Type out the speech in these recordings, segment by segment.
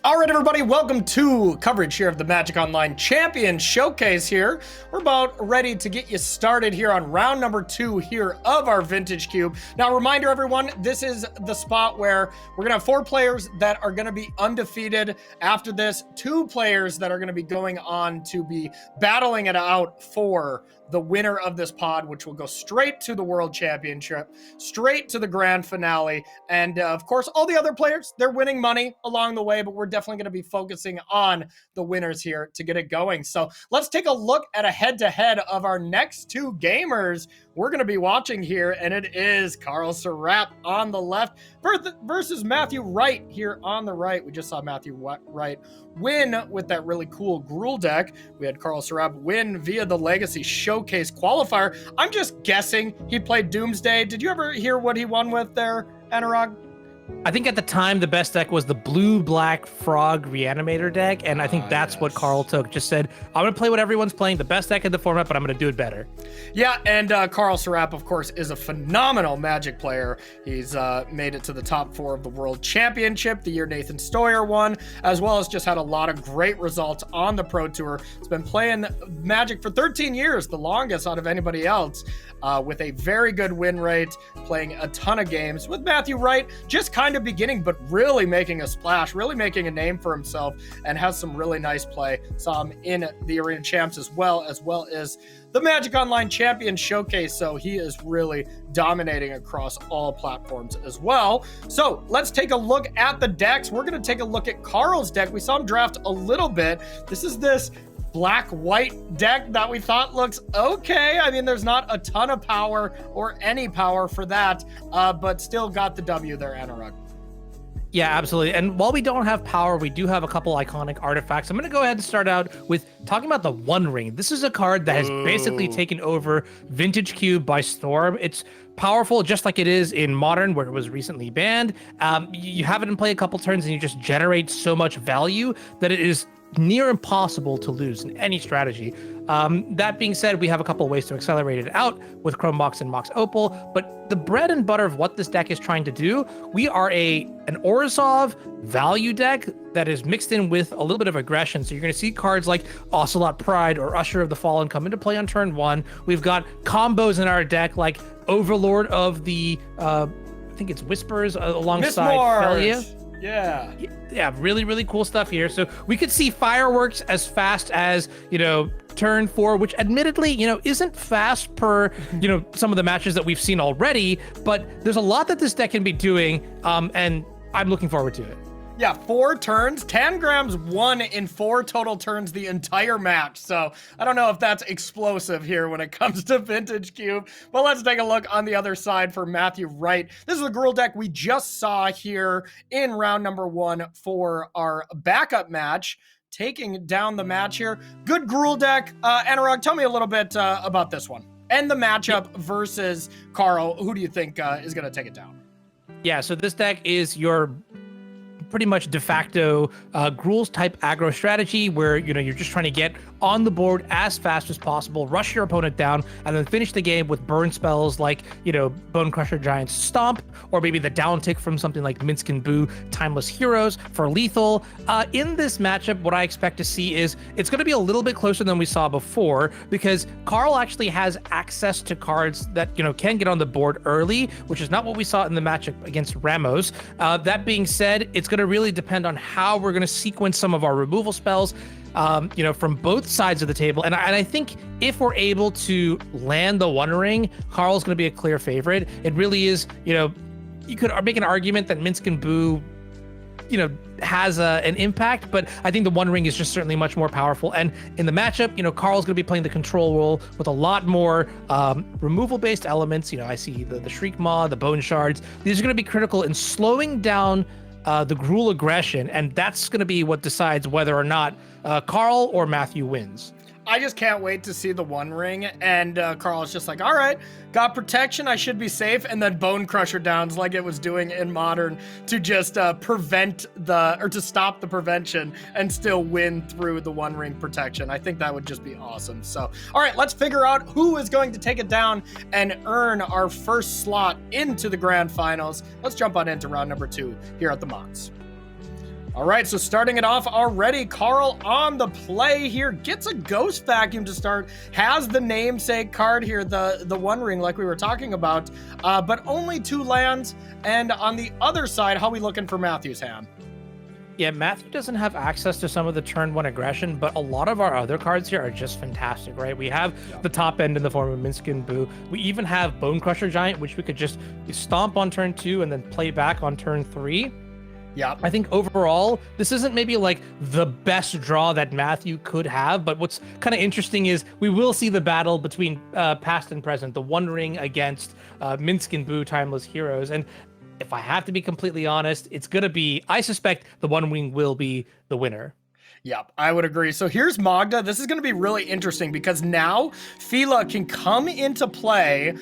All right, everybody, welcome to coverage here of the MagicOnline Champion Showcase here. We're about ready to get you started here on round number 2 here of our Vintage Cube. Now, reminder, everyone, this is the spot where we're going to have 4 players that are going to be undefeated. After this, 2 players that are going to be going on to be battling it out for the winner of this pod, which will go straight to the World Championship, straight to the grand finale. And of course, all the other players, they're winning money along the way, but we're definitely going to be focusing on the winners here to get it going. So let's take a look at a head-to-head of our next 2 gamers we're going to be watching here, and it is Karl Sarap on the left versus Matthew Wright here on the right. We just saw Matthew Wright win with that really cool Gruul deck. We had Karl Sarap win via the Legacy Showcase qualifier. I'm just guessing he played Doomsday. Did you ever hear what he won with there, Anuraag? I think at the time, the best deck was the blue-black frog reanimator deck, and I think that's what Karl took. Just said, I'm going to play what everyone's playing, the best deck in the format, but I'm going to do it better. Yeah, and Karl Sarap, of course, is a phenomenal Magic player. He's made it to the top 4 of the World Championship the year Nathan Stoyer won, as well as just had a lot of great results on the Pro Tour. He's been playing Magic for 13 years, the longest out of anybody else, with a very good win rate, playing a ton of games. With Matthew Wright, just kind of beginning, but really making a splash, really making a name for himself, and has some really nice play. Saw him in the Arena Champs as well as the MagicOnline Champion Showcase, so he is really dominating across all platforms as well. So let's take a look at the decks. We're going to take a look at Karl's deck. We saw him draft a little bit. This is this black-white deck that we thought looks okay. I mean, there's not a ton of power or any power for that, but still got the W there, Anuraag. Yeah, absolutely. And while we don't have power, we do have a couple iconic artifacts. I'm going to go ahead and start out with talking about the One Ring. This is a card that has basically taken over Vintage Cube by storm. It's powerful just like it is in Modern, where it was recently banned. You have it in play a couple turns and you just generate so much value that it is near impossible to lose in any strategy. That being said, we have a couple of ways to accelerate it out with Chrome Mox and Mox Opal, but the bread and butter of what this deck is trying to do, we are an Orzhov value deck that is mixed in with a little bit of aggression. So you're going to see cards like Ocelot Pride or Usher of the Fallen come into play on turn 1. We've got combos in our deck like Overlord of the, I think it's Whispers alongside Felia. Yeah, really, really cool stuff here. So we could see fireworks as fast as, turn 4, which admittedly, isn't fast per, some of the matches that we've seen already, but there's a lot that this deck can be doing, and I'm looking forward to it. Yeah, 4 turns. Tangrams won in 4 total turns the entire match. So I don't know if that's explosive here when it comes to Vintage Cube. But let's take a look on the other side for Matthew Wright. This is the Gruul deck we just saw here in round number 1 for our backup match. Taking down the match here. Good Gruul deck. Anuraag, tell me a little bit about this one. And the matchup versus Karl. Who do you think is going to take it down? Yeah, so this deck is your pretty much de facto Gruul's type aggro strategy where, you're just trying to get on the board as fast as possible, rush your opponent down, and then finish the game with burn spells like, Bone Crusher Giant's Stomp, or maybe the down tick from something like Minsc and Boo Timeless Heroes for lethal. In this matchup, what I expect to see is it's going to be a little bit closer than we saw before, because Karl actually has access to cards that, can get on the board early, which is not what we saw in the matchup against Ramos. That being said, it's going to really depend on how we're going to sequence some of our removal spells, from both sides of the table. And I think if we're able to land the One Ring, Karl's going to be a clear favorite. It really is, you could make an argument that Minsc and Boo, has an impact, but I think the One Ring is just certainly much more powerful. And in the matchup, Karl's going to be playing the control role with a lot more removal-based elements. I see the Shriek Maw, the Bone Shards. These are going to be critical in slowing down the Gruul aggression, and that's going to be what decides whether or not Karl or Matthew wins. I just can't wait to see the One Ring, and Karl's just like, all right, got protection, I should be safe, and then Bone Crusher downs like it was doing in Modern to just to stop the prevention and still win through the One Ring protection. I think that would just be awesome. So, all right, let's figure out who is going to take it down and earn our first slot into the grand finals. Let's jump on into round number 2 here at the MOCS. All right, so starting it off already, Karl on the play here, gets a Ghost Vacuum to start, has the namesake card here, the One Ring like we were talking about, but only 2 lands. And on the other side, how are we looking for Matthew's hand? Yeah, Matthew doesn't have access to some of the turn 1 aggression, but a lot of our other cards here are just fantastic, right? We have the top end in the form of Minskin Boo. We even have Bone Crusher Giant, which we could just stomp on turn 2 and then play back on turn 3. Yeah, I think overall, this isn't maybe like the best draw that Matthew could have, but what's kind of interesting is we will see the battle between past and present, the One Ring against Minskin Boo Timeless Heroes. And if I have to be completely honest, it's going to be, I suspect the One Ring will be the winner. Yeah, I would agree. So here's Magda. This is going to be really interesting because now Fila can come into play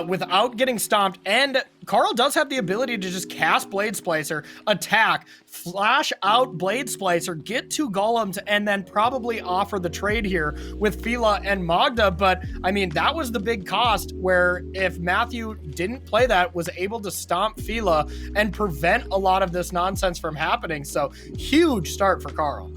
without getting stomped, and Karl does have the ability to just cast Blade Splicer, attack, flash out Blade Splicer, get 2 golems, and then probably offer the trade here with Fila and Magda. But I mean, that was the big cost, where if Matthew didn't play that, was able to stomp Fila and prevent a lot of this nonsense from happening. So huge start for Karl.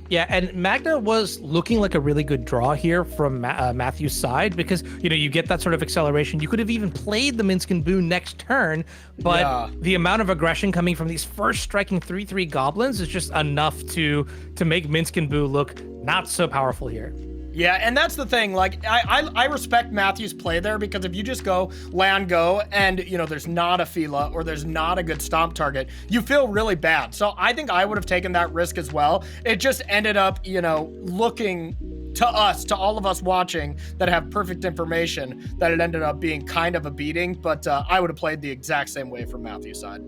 Yeah, and Magda was looking like a really good draw here from Matthew's side because, you know, you get that sort of acceleration. You could have even played the Minskin Boo next turn, but the amount of aggression coming from these first striking 3/3 goblins is just enough to make Minskin Boo look not so powerful here. Yeah, and that's the thing. Like, I respect Matthew's play there, because if you just go land go and, you know, there's not a Fila or there's not a good stomp target, you feel really bad. So I think I would have taken that risk as well. It just ended up, you know, looking to us, to all of us watching that have perfect information, that it ended up being kind of a beating. But I would have played the exact same way from Matthew's side.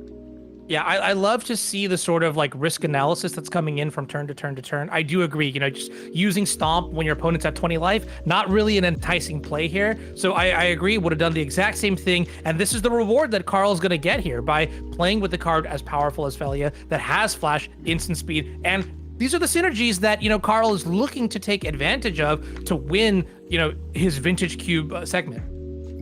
Yeah, I love to see the sort of like risk analysis that's coming in from turn to turn to turn. I do agree, you know, just using Stomp when your opponent's at 20 life, not really an enticing play here. So I agree, would have done the exact same thing. And this is the reward that Karl's going to get here by playing with the card as powerful as Felia that has flash, instant speed, and these are the synergies that, you know, Karl is looking to take advantage of to win, you know, his Vintage Cube segment.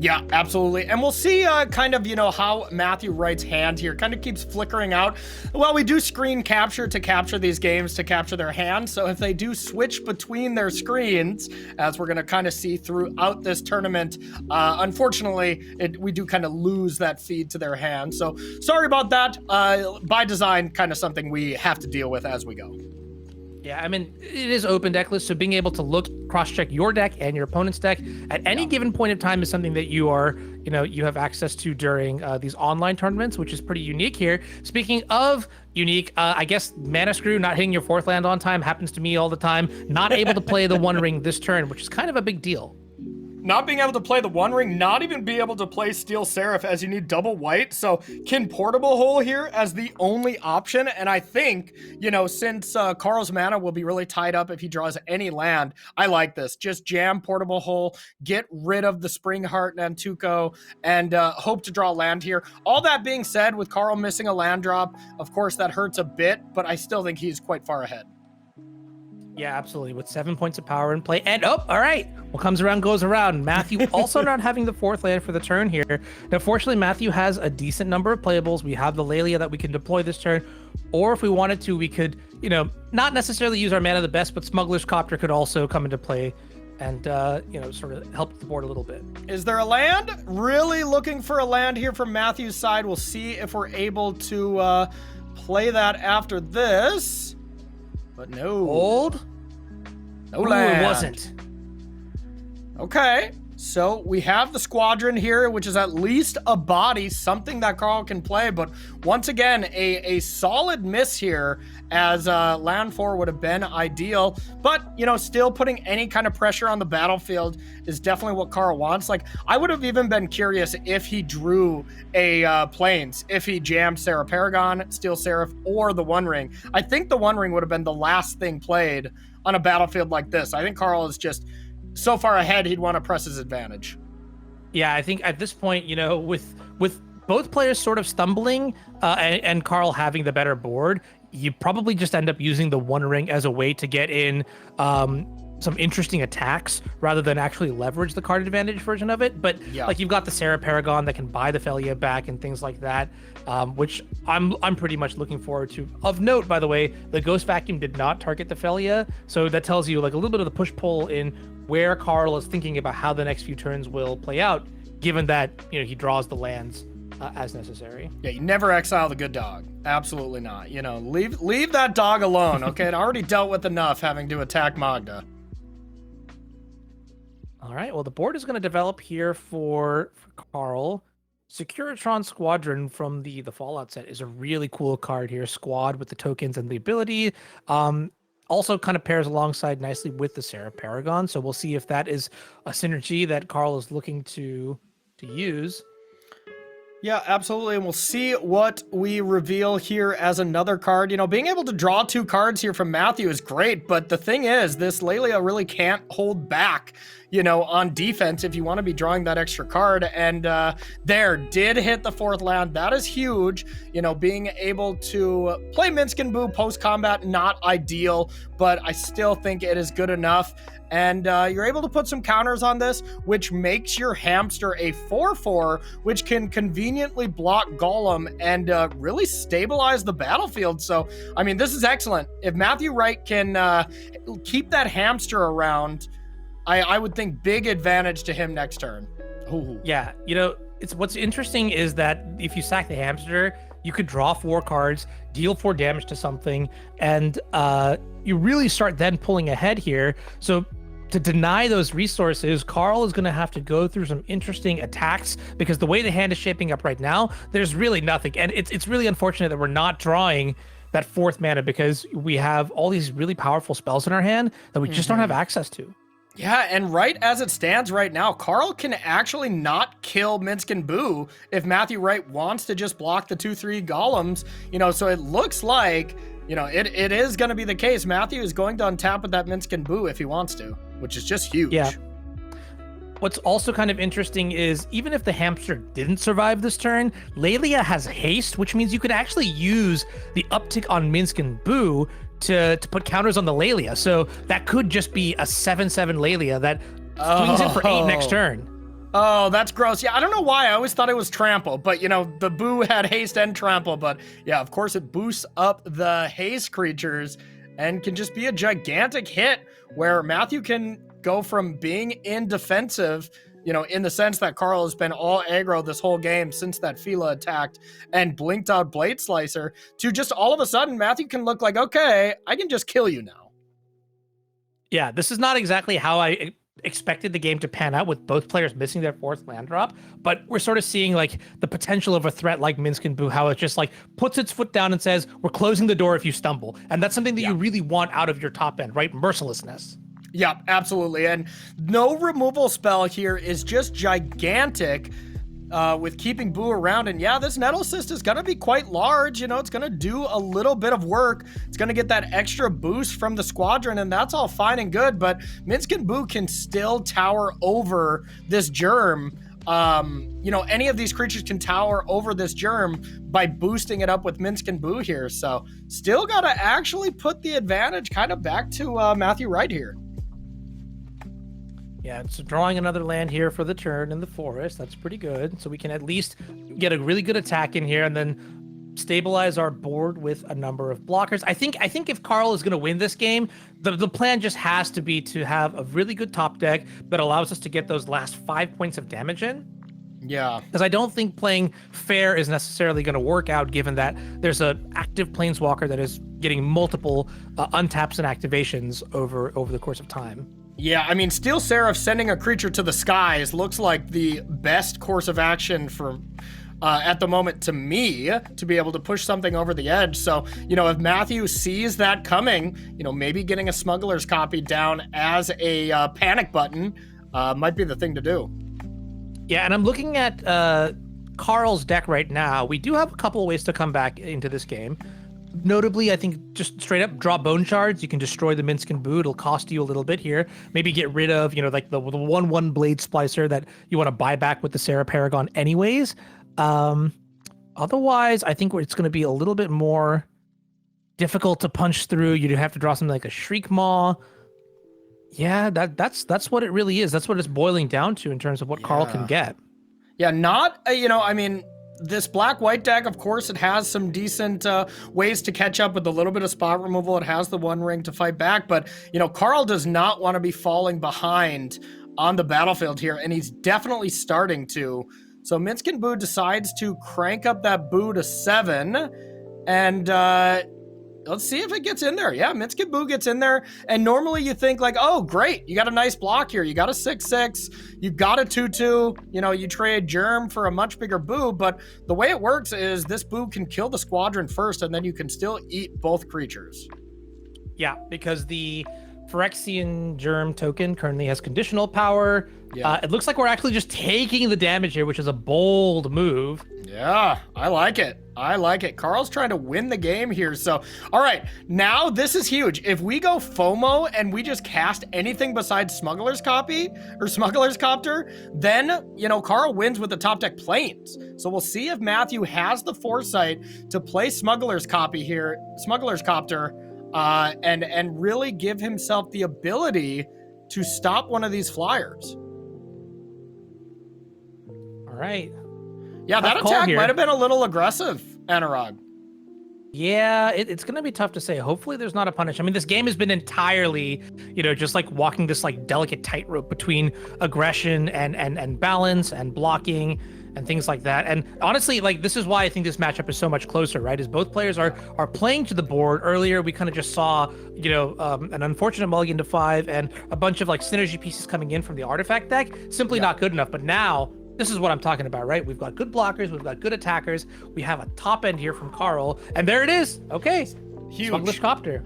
Yeah, absolutely. And we'll see kind of, you know, how Matthew Wright's hand here kind of keeps flickering out. Well, we do screen capture to capture these games, to capture their hand. So if they do switch between their screens, as we're going to kind of see throughout this tournament, unfortunately, we do kind of lose that feed to their hand. So sorry about that. By design, kind of something we have to deal with as we go. Yeah, I mean, it is open deck list, so being able to look, cross-check your deck and your opponent's deck at any given point of time is something that you are, you know, you have access to during these online tournaments, which is pretty unique here. Speaking of unique, I guess Mana Screw not hitting your 4th land on time happens to me all the time. Not able to play the One Ring this turn, which is kind of a big deal. Not being able to play the One Ring, not even be able to play Steel Seraph as you need double white. So Kin Portable Hole here as the only option. And I think, you know, since Karl's mana will be really tied up if he draws any land, I like this. Just jam Portable Hole, get rid of the Spring Heart Nantuko, and hope to draw land here. All that being said, with Karl missing a land drop, of course that hurts a bit, but I still think he's quite far ahead. Yeah, absolutely. With 7 points of power in play. And, oh, all right. What comes around goes around. Matthew also not having the 4th land for the turn here. Now, fortunately, Matthew has a decent number of playables. We have the Lelia that we can deploy this turn. Or if we wanted to, we could, you know, not necessarily use our mana the best, but Smuggler's Copter could also come into play and, you know, sort of help the board a little bit. Is there a land? Really looking for a land here from Matthew's side. We'll see if we're able to play that after this. But no. Old? No land. It wasn't. Okay. So we have the Squadron here, which is at least a body, something that Karl can play. But once again, a solid miss here, as land 4 would have been ideal. But, you know, still putting any kind of pressure on the battlefield is definitely what Karl wants. Like, I would have even been curious if he drew a Plains, if he jammed Sarah Paragon, Steel Seraph, or the One Ring. I think the One Ring would have been the last thing played on a battlefield like this. I think Karl is just so far ahead, he'd want to press his advantage. Yeah, I think at this point, you know, with both players sort of stumbling and Karl having the better board, you probably just end up using the One Ring as a way to get in some interesting attacks rather than actually leverage the card advantage version of it. But like you've got the Sarah Paragon that can buy the Felia back and things like that, which I'm pretty much looking forward to. Of note, by the way, the Ghost Vacuum did not target the Felia, so that tells you like a little bit of the push-pull in where Karl is thinking about how the next few turns will play out, given that he draws the lands as necessary. Yeah, you never exile the good dog. Absolutely not. Leave that dog alone. Okay, it already dealt with enough having to attack Magda. All right, well, the board is going to develop here for Karl. Securitron Squadron from the Fallout set is a really cool card here. Squad with the tokens and the ability. Also kind of pairs alongside nicely with the Sarah Paragon. So we'll see if that is a synergy that Karl is looking to use. Yeah, absolutely. And we'll see what we reveal here as another card. Being able to draw 2 cards here from Matthew is great, but the thing is, this Lelia really can't hold back, on defense if you want to be drawing that extra card. And there did hit the 4th land. That is huge. Being able to play Minsk and Boo post-combat, not ideal, but I still think it is good enough. And you're able to put some counters on this, which makes your hamster a 4/4, which can conveniently block Golem and really stabilize the battlefield. So, I mean, this is excellent. If Matthew Wright can keep that hamster around, I would think big advantage to him next turn. Ooh. Yeah, what's interesting is that if you sack the hamster, you could draw 4 cards, deal 4 damage to something, and you really start then pulling ahead here. So to deny those resources, Karl is going to have to go through some interesting attacks, because the way the hand is shaping up right now, there's really nothing. And it's really unfortunate that we're not drawing that 4th mana, because we have all these really powerful spells in our hand that we just don't have access to. Yeah, and right as it stands right now, Karl can actually not kill Minsk and Boo if Matthew Wright wants to just block the 2/3 golems, so it looks like, it is going to be the case. Matthew is going to untap with that Minsk and Boo if he wants to, which is just huge. Yeah. What's also kind of interesting is even if the hamster didn't survive this turn, Lelia has haste, which means you could actually use the uptick on Minsk and Boo to put counters on the Lelia. So that could just be a 7/7 Lelia that swings in for 8 next turn. Oh, that's gross. Yeah, I don't know why. I always thought it was trample, but the Boo had haste and trample. But yeah, of course it boosts up the haste creatures and can just be a gigantic hit where Matthew can go from being in defensive, in the sense that Karl has been all aggro this whole game since that Fila attacked and blinked out Blade Slicer, to just all of a sudden Matthew can look like, okay, I can just kill you now. Yeah, this is not exactly how I expected the game to pan out, with both players missing their 4th land drop, but we're sort of seeing like the potential of a threat like Minsk and Boo, how it just like puts its foot down and says, we're closing the door if you stumble. And that's something that you really want out of your top end, right? Mercilessness. Yeah, absolutely. And no removal spell here is just gigantic with keeping Boo around. And yeah, this Nettle Cyst is going to be quite large. It's going to do a little bit of work. It's going to get that extra boost from the squadron, and that's all fine and good. But Minsk and Boo can still tower over this germ. Any of these creatures can tower over this germ by boosting it up with Minsk and Boo here. So still got to actually put the advantage kind of back to Matthew Wright here. Yeah, so drawing another land here for the turn in the forest. That's pretty good. So we can at least get a really good attack in here and then stabilize our board with a number of blockers. I think if Karl is going to win this game, the plan just has to be to have a really good top deck that allows us to get those last 5 points of damage in. Yeah. Because I don't think playing fair is necessarily going to work out, given that there's an active Planeswalker that is getting multiple untaps and activations over the course of time. Yeah, I mean, Steel Seraph sending a creature to the skies looks like the best course of action for at the moment to me, to be able to push something over the edge. So, if Matthew sees that coming, maybe getting a Smuggler's Copy down as a panic button might be the thing to do. Yeah, and I'm looking at Karl's deck right now. We do have a couple of ways to come back into this game. Notably, I think just straight up draw Bone Shards. You can destroy the Minsk and Boo. It'll cost you a little bit here. Maybe get rid of, like the 1/1 Blade Splicer that you want to buy back with the Sarah Paragon anyways. Otherwise, I think it's going to be a little bit more difficult to punch through. You'd have to draw something like a Shriek Maw. Yeah, that's what it really is. That's what it's boiling down to in terms of what Karl can get. Yeah, not, you know, I mean, this black-white deck, of course, it has some decent ways to catch up with a little bit of spot removal. It has the one ring to fight back, but, you know, Karl does not want to be falling behind on the battlefield here, and he's definitely starting to. So Minskin Boo decides to crank up that Boo to 7, and let's see if it gets in there. Yeah, Minskin Boo gets in there. And normally you think like, oh, great. You got a nice block here. You got a 6/6. You got a 2/2. You know, you trade Germ for a much bigger Boo. But the way it works is this Boo can kill the squadron first, and then you can still eat both creatures. Yeah, because the Phyrexian Germ token currently has conditional power. Yeah. It looks like we're actually just taking the damage here, which is a bold move. Yeah, I like it. I like it. Karl's trying to win the game here. So, all right, now this is huge. If we go FOMO and we just cast anything besides Smuggler's Copy or Smuggler's Copter, then, you know, Karl wins with the top deck Plains. So we'll see if Matthew has the foresight to play Smuggler's Copy here, Smuggler's Copter, and really give himself the ability to stop one of these flyers. All right. Yeah, that attack might have been a little aggressive, Anuraag. Yeah, it's going to be tough to say. Hopefully there's not a punish. I mean, this game has been entirely, you know, just like walking this like delicate tightrope between aggression and balance and blocking and things like that. And honestly, like, this is why I think this matchup is so much closer, right? Is both players are playing to the board. Earlier, we kind of just saw, you know, an unfortunate mulligan to 5 and a bunch of like synergy pieces coming in from the artifact deck. Simply not good enough. But now, this is what I'm talking about, right? We've got good blockers, we've got good attackers, we have a top end here from Karl, and there it is. Okay, huge. Smuggler's Copter.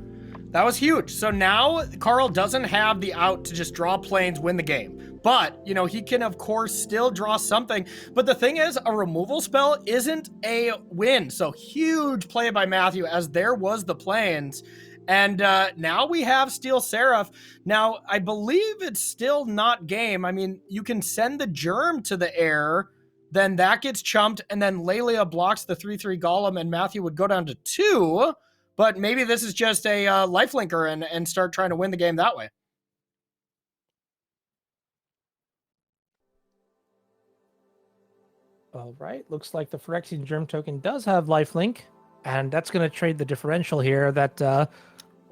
That was huge. So now Karl doesn't have the out to just draw planes, win the game. But, you know, he can, of course, still draw something. But the thing is, a removal spell isn't a win. So huge play by Matthew, as there was the planes. And now we have Steel Seraph. Now, I believe it's still not game. I mean, you can send the Germ to the air, then that gets chumped, and then Lelia blocks the 3/3 Golem, and Matthew would go down to 2. But maybe this is just a lifelinker and start trying to win the game that way. All right, looks like the Phyrexian Germ token does have lifelink, and that's going to trade the differential here that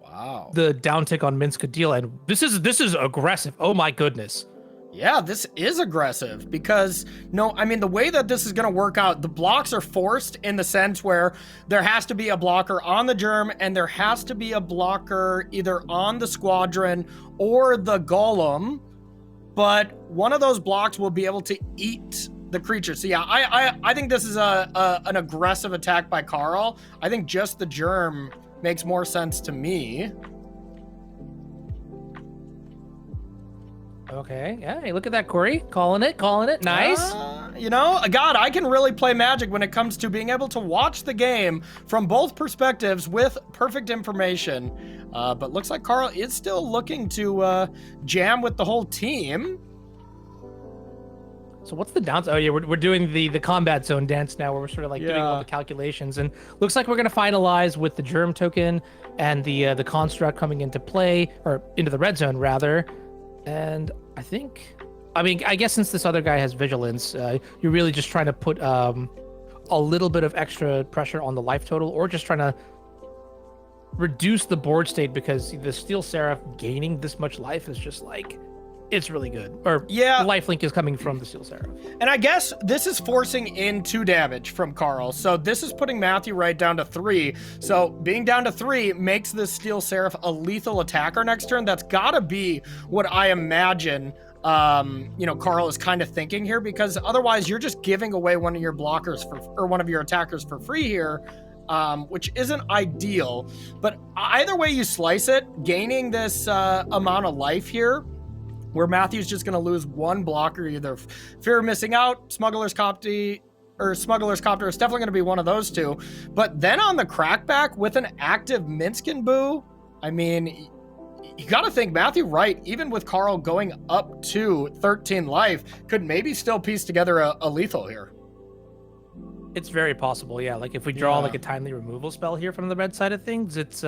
wow, the downtick on Minsk could deal. And this is aggressive. Oh my goodness. Yeah, this is aggressive because, no, I mean, the way that this is going to work out, the blocks are forced in the sense where there has to be a blocker on the Germ and there has to be a blocker either on the Squadron or the Golem, but one of those blocks will be able to eat the creature. So yeah, I think this is an aggressive attack by Karl. I think just the Germ makes more sense to me. Okay, yeah, hey, look at that, Corey. Calling it. Nice. You know, God, I can really play Magic when it comes to being able to watch the game from both perspectives with perfect information. But looks like Karl is still looking to jam with the whole team. So what's the downside? Oh yeah, we're doing the combat zone dance now, where we're sort of like doing all the calculations, and looks like we're gonna finalize with the Germ token and the construct coming into play, or into the red zone rather. And I think, I mean, I guess since this other guy has vigilance, you're really just trying to put a little bit of extra pressure on the life total, or just trying to reduce the board state, because the Steel Seraph gaining this much life is just like, it's really good. Or yeah, the lifelink is coming from the Steel Seraph. And I guess this is forcing in 2 damage from Karl. So this is putting Matthew right down to 3. So being down to 3 makes the Steel Seraph a lethal attacker next turn. That's gotta be what I imagine, you know, Karl is kind of thinking here, because otherwise you're just giving away one of your blockers or one of your attackers for free here. Which isn't ideal, but either way you slice it, gaining this amount of life here, where Matthew's just going to lose one blocker, either fear of missing out, Smuggler's Copter, or Smuggler's Copter is definitely going to be one of those two. But then on the crackback with an active Minskin Boo, I mean, you got to think Matthew Wright, even with Karl going up to 13 life, could maybe still piece together a lethal here. It's very possible, yeah. Like if we draw like a timely removal spell here from the red side of things, it's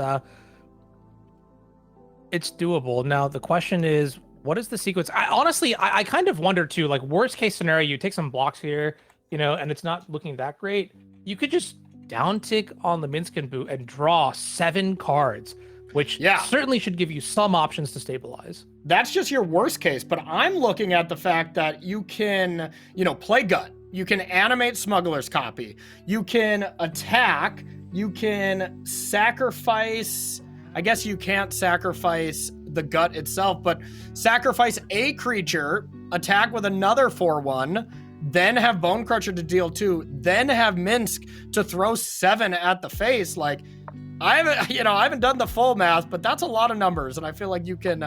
it's doable. Now the question is, what is the sequence? I kind of wonder too, like worst case scenario, you take some blocks here, and it's not looking that great. You could just down tick on the Minskin boot and draw 7 cards, which certainly should give you some options to stabilize. That's just your worst case, but I'm looking at the fact that you can, play gut. You can animate Smuggler's Copy. You can attack. You can sacrifice. I guess you can't sacrifice the gut itself, but sacrifice a creature, attack with another 4/1, then have Bone Crusher to deal 2, then have Minsk to throw 7 at the face. Like, I haven't done the full math, but that's a lot of numbers, and I feel like you can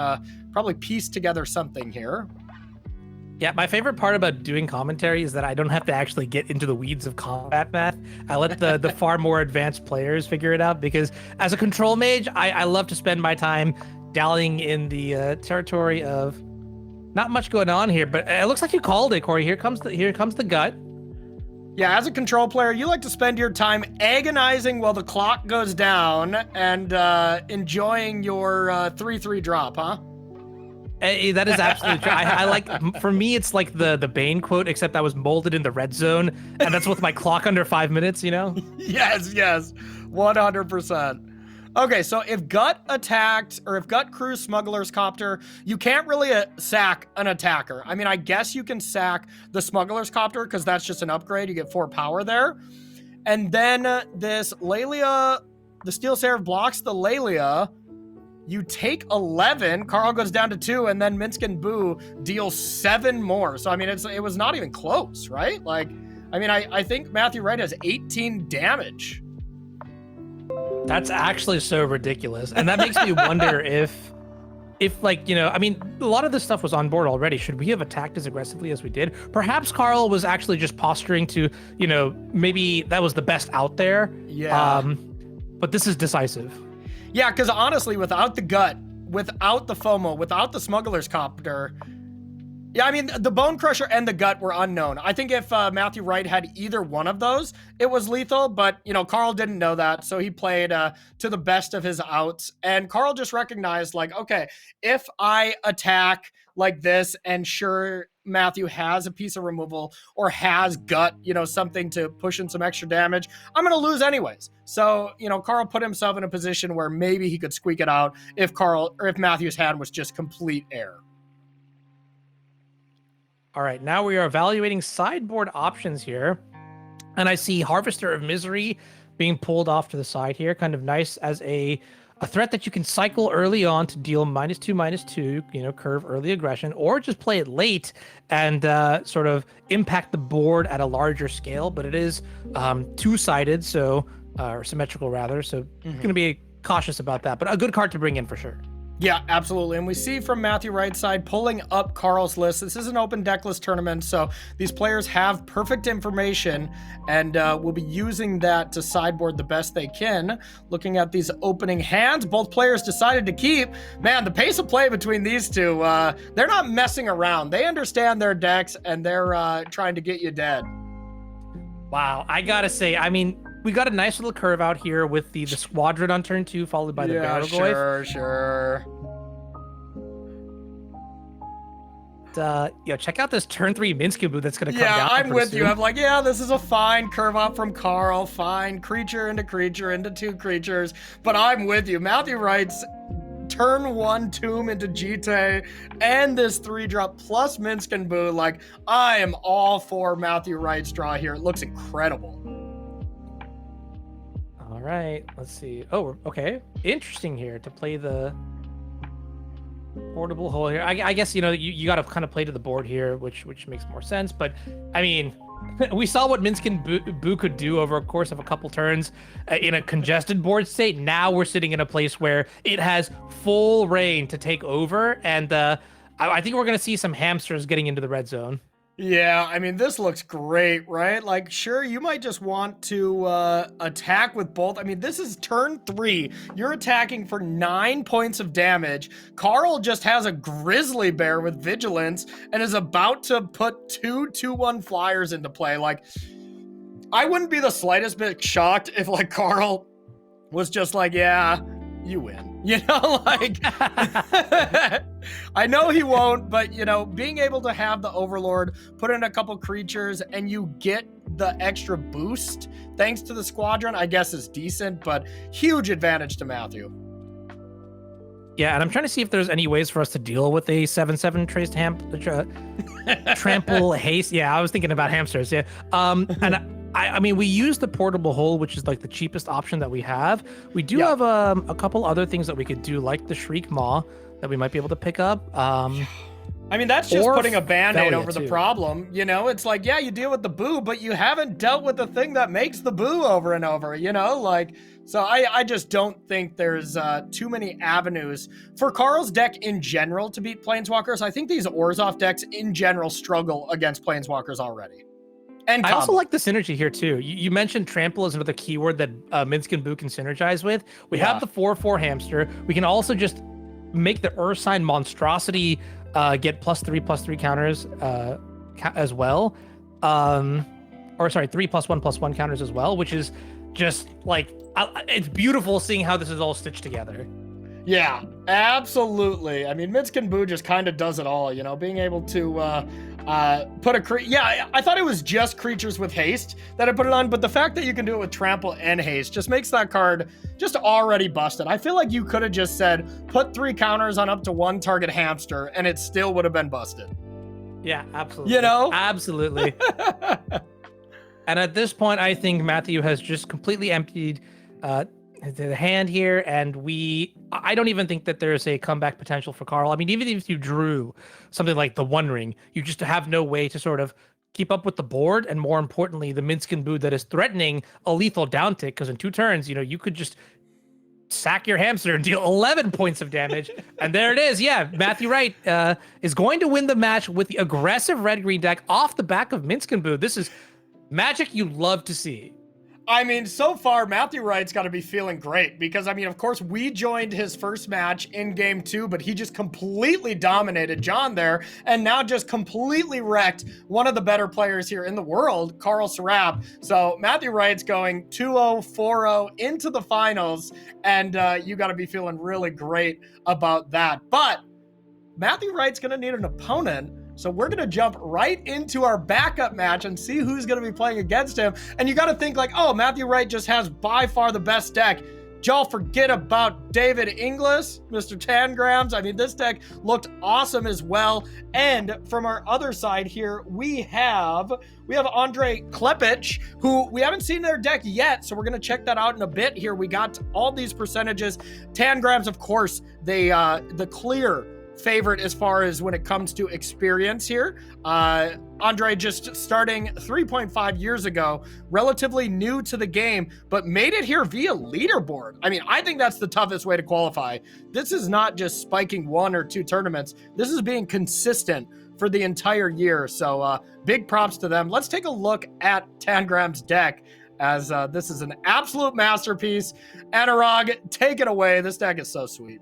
probably piece together something here. Yeah, my favorite part about doing commentary is that I don't have to actually get into the weeds of combat math. I let the far more advanced players figure it out, because as a control mage, I love to spend my time dallying in the territory of not much going on here. But it looks like you called it, Corey. Here comes the gut. Yeah, as a control player, you like to spend your time agonizing while the clock goes down and enjoying your 3/3 drop, huh? That is absolutely true. I like, for me, it's like the Bane quote, except I was molded in the red zone, and that's with my clock under 5 minutes, Yes, 100%. Okay, so if Gut attacked, or if Gut crews Smuggler's Copter, you can't really sack an attacker. I mean, I guess you can sack the Smuggler's Copter, because that's just an upgrade. You get 4 power there. And then this Lelia, the Steel Seraph blocks the Lelia. You take 11, Karl goes down to 2, and then Minskin Boo deals 7 more. So, I mean, it was not even close, right? Like, I mean, I think Matthew Wright has 18 damage. That's actually so ridiculous. And that makes me wonder if like, I mean, a lot of this stuff was on board already. Should we have attacked as aggressively as we did? Perhaps Karl was actually just posturing to, maybe that was the best out there. Yeah. But this is decisive. Yeah, because honestly, without the gut, without the FOMO, without the Smuggler's Copter, yeah, I mean, the Bone Crusher and the gut were unknown. I think if Matthew Wright had either one of those, it was lethal, but, Karl didn't know that, so he played to the best of his outs, and Karl just recognized, like, okay, if I attack like this, and sure, Matthew has a piece of removal, or has gut, something to push in some extra damage, I'm going to lose anyways. So, Karl put himself in a position where maybe he could squeak it out if Matthew's hand was just complete air. All right, now we are evaluating sideboard options here. And I see Harvester of Misery being pulled off to the side here. Kind of nice as a threat that you can cycle early on to deal -2/-2, curve early aggression, or just play it late and sort of impact the board at a larger scale. But it is two-sided, so or symmetrical rather. So going to be cautious about that, but a good card to bring in for sure. Yeah, absolutely. And we see from Matthew Wright's side pulling up Karl's list. This is an open decklist tournament, so these players have perfect information, and will be using that to sideboard the best they can. Looking at these opening hands, both players decided to keep. Man, the pace of play between these two, they're not messing around. They understand their decks, and they're trying to get you dead. Wow, I gotta say, I mean, we got a nice little curve out here with the Squadron on turn 2, followed by the Barragoyf. Sure. Check out this turn 3 Minskin Boo that's gonna come down. Yeah, I'm with you. I'm like, yeah, this is a fine curve out from Karl. Fine, creature into 2 creatures. But I'm with you. Matthew Wright's turn 1 Tomb into Jite and this 3-drop plus Minskin Boo. Like, I am all for Matthew Wright's draw here. It looks incredible. All right, let's see. Oh, okay. Interesting here to play the portable hole here. I guess, you got to kind of play to the board here, which makes more sense. But, I mean, we saw what Minskin Boo could do over a course of a couple turns in a congested board state. Now we're sitting in a place where it has full reign to take over. And I think we're going to see some hamsters getting into the red zone. Yeah, I mean, this looks great, right? Like, sure, you might just want to attack with both. I mean, this is turn 3. You're attacking for 9 points of damage. Karl just has a Grizzly Bear with Vigilance and is about to put 2 2/1 flyers into play. Like, I wouldn't be the slightest bit shocked if, like, Karl was just like, yeah, you win. You know, like, I know he won't, but, you know, being able to have the Overlord, put in a couple creatures, and you get the extra boost thanks to the Squadron, I guess is decent, but huge advantage to Matthew. Yeah, and I'm trying to see if there's any ways for us to deal with a 7/7 traced trample haste. Yeah, I was thinking about hamsters. Yeah, and I mean, we use the portable hole, which is like the cheapest option that we have. We do have a couple other things that we could do, like the Shriek Maw that we might be able to pick up. I mean, that's just putting a Band-Aid over the problem. You know, it's like, yeah, you deal with the boo, but you haven't dealt with the thing that makes the boo over and over, you know? Like, so I just don't think there's too many avenues for Karl's deck in general to beat Planeswalkers. I think these Orzhov decks in general struggle against Planeswalkers already. And I also like the synergy here too. You mentioned trample is another keyword that Minsc and Boo can synergize with. We have the 4/4 hamster. We can also just make the Ursine monstrosity get +3/+3 counters as well. Or sorry, 3+1/+1 counters as well, which is just like, it's beautiful seeing how this is all stitched together. Yeah, absolutely. I mean, Minsc and Boo just kind of does it all, you know, being able to put a I thought it was just creatures with haste that I put it on, but the fact that you can do it with trample and haste just makes that card just already busted. I feel like you could have just said, put 3 counters on up to 1 target hamster, and it still would have been busted. Yeah, absolutely. You know? Absolutely. And at this point, I think Matthew has just completely emptied the hand here, and I don't even think that there's a comeback potential for Karl. I mean, even if you drew something like the One Ring, you just have no way to sort of keep up with the board, and more importantly, the Minsc and Boo that is threatening a lethal down tick, because in 2 turns, you know, you could just sack your hamster and deal 11 points of damage. And there it is. Yeah, Matthew Wright is going to win the match with the aggressive red-green deck off the back of Minsc and Boo. This is magic you love to see. I mean, so far, Matthew Wright's got to be feeling great because, I mean, of course, we joined his first match in game 2, but he just completely dominated John there and now just completely wrecked one of the better players here in the world, Karl Sarap. So Matthew Wright's going 2-0, 4-0 into the finals, and you got to be feeling really great about that. But Matthew Wright's going to need an opponent. So we're going to jump right into our backup match and see who's going to be playing against him. And you got to think like, oh, Matthew Wright just has by far the best deck. Y'all forget about David Inglis, Mr. Tangrams. I mean, this deck looked awesome as well. And from our other side here, we have Andrei Klepatch, who we haven't seen their deck yet. So we're going to check that out in a bit here. We got all these percentages. Tangrams, of course, the clear favorite as far as when it comes to experience here. Andrei just starting 3.5 years ago, relatively new to the game, but made it here via leaderboard. I mean, I think that's the toughest way to qualify. This is not just spiking 1 or 2 tournaments. This is being consistent for the entire year. So big props to them. Let's take a look at Tangram's deck, as this is an absolute masterpiece. Anuraag, take it away. This deck is so sweet.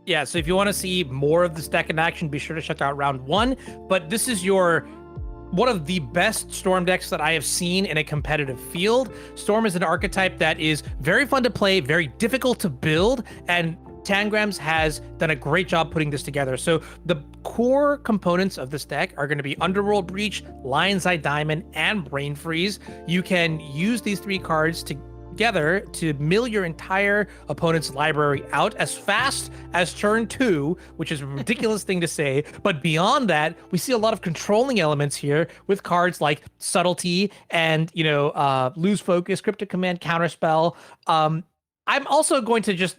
Yeah, so if you want to see more of this deck in action, be sure to check out round 1. But this is one of the best Storm decks that I have seen in a competitive field. Storm is an archetype that is very fun to play, very difficult to build, and Tangrams has done a great job putting this together. So the core components of this deck are going to be Underworld Breach, Lion's Eye Diamond, and Brain Freeze. You can use these 3 cards together to mill your entire opponent's library out as fast as turn 2, which is a ridiculous thing to say. But beyond that, we see a lot of controlling elements here with cards like Subtlety and, you know, Lose Focus, Cryptic Command, Counterspell. I'm also going to just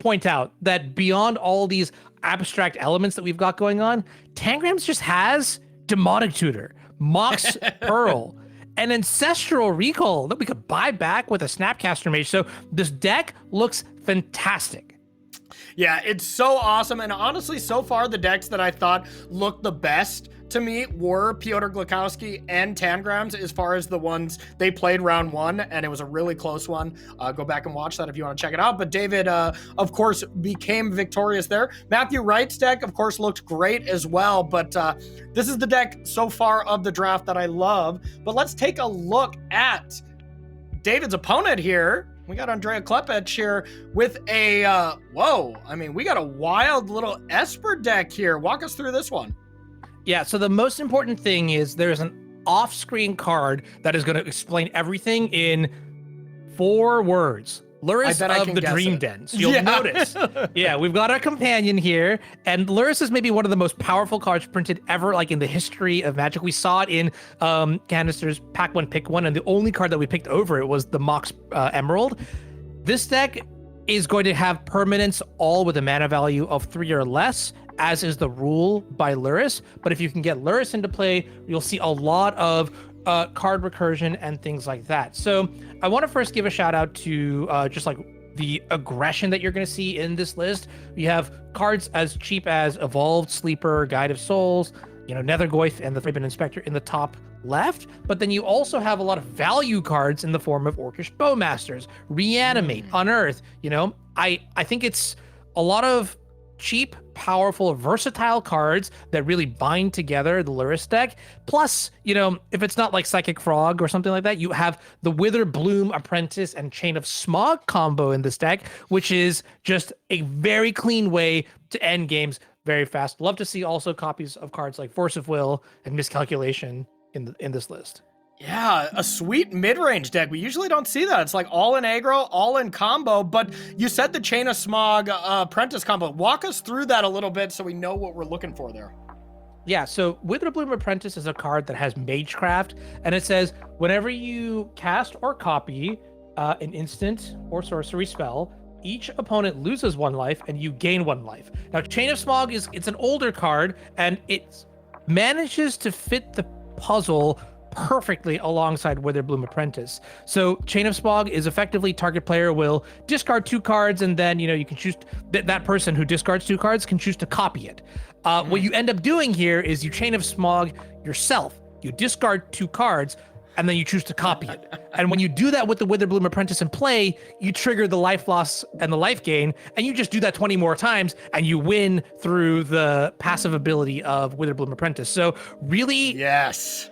point out that beyond all these abstract elements that we've got going on, Tangrams just has Demonic Tutor, MOCS Pearl, an Ancestral Recall that we could buy back with a Snapcaster Mage. So this deck looks fantastic. Yeah, it's so awesome. And honestly, so far, the decks that I thought looked the best to me were Pyotr Glukowski and Tangrams as far as the ones they played round 1, and it was a really close one. Go back and watch that if you want to check it out. But David, of course, became victorious there. Matthew Wright's deck, of course, looked great as well. But this is the deck so far of the draft that I love. But let's take a look at David's opponent here. We got Andrei Klepatch here with a, whoa, I mean, we got a wild little Esper deck here. Walk us through this one. Yeah, so the most important thing is there's an off-screen card that is going to explain everything in 4 words. Luris of the Dream Dens. You'll notice. Yeah, we've got our companion here, and Luris is maybe one of the most powerful cards printed ever, like in the history of Magic. We saw it in Canister's Pack 1, Pick 1, and the only card that we picked over it was the MOCS Emerald. This deck is going to have permanence all with a mana value of 3 or less, as is the rule by Luris. But if you can get Luris into play, you'll see a lot of card recursion and things like that. So I want to first give a shout out to just like the aggression that you're going to see in this list. You have cards as cheap as Evolved, Sleeper, Guide of Souls, Nethergoyf, and the Thraben Inspector in the top left. But then you also have a lot of value cards in the form of Orcish Bowmasters, Reanimate, Unearth. I think it's a lot of cheap, powerful, versatile cards that really bind together the Luris deck. Plus, if it's not like Psychic Frog or something like that, you have the Wither Bloom Apprentice and Chain of Smog combo in this deck, which is just a very clean way to end games very fast. Love to see also copies of cards like Force of Will and Miscalculation in this list. Yeah, a sweet mid-range deck. We usually don't see that. It's like all in aggro, all in combo, but you said the Chain of Smog Apprentice combo. Walk us through that a little bit so we know what we're looking for there. Yeah, so Witherbloom Apprentice is a card that has Magecraft, and it says whenever you cast or copy an instant or sorcery spell, each opponent loses 1 life and you gain 1 life. Now, Chain of Smog it's an older card, and it manages to fit the puzzle perfectly alongside Witherbloom Apprentice. So Chain of Smog is effectively target player will discard 2 cards, and then you can choose that person who discards 2 cards can choose to copy it. What you end up doing here is you Chain of Smog yourself. You discard 2 cards, and then you choose to copy it. And when you do that with the Witherbloom Apprentice in play, you trigger the life loss and the life gain, and you just do that 20 more times, and you win through the passive ability of Witherbloom Apprentice. So really, yes,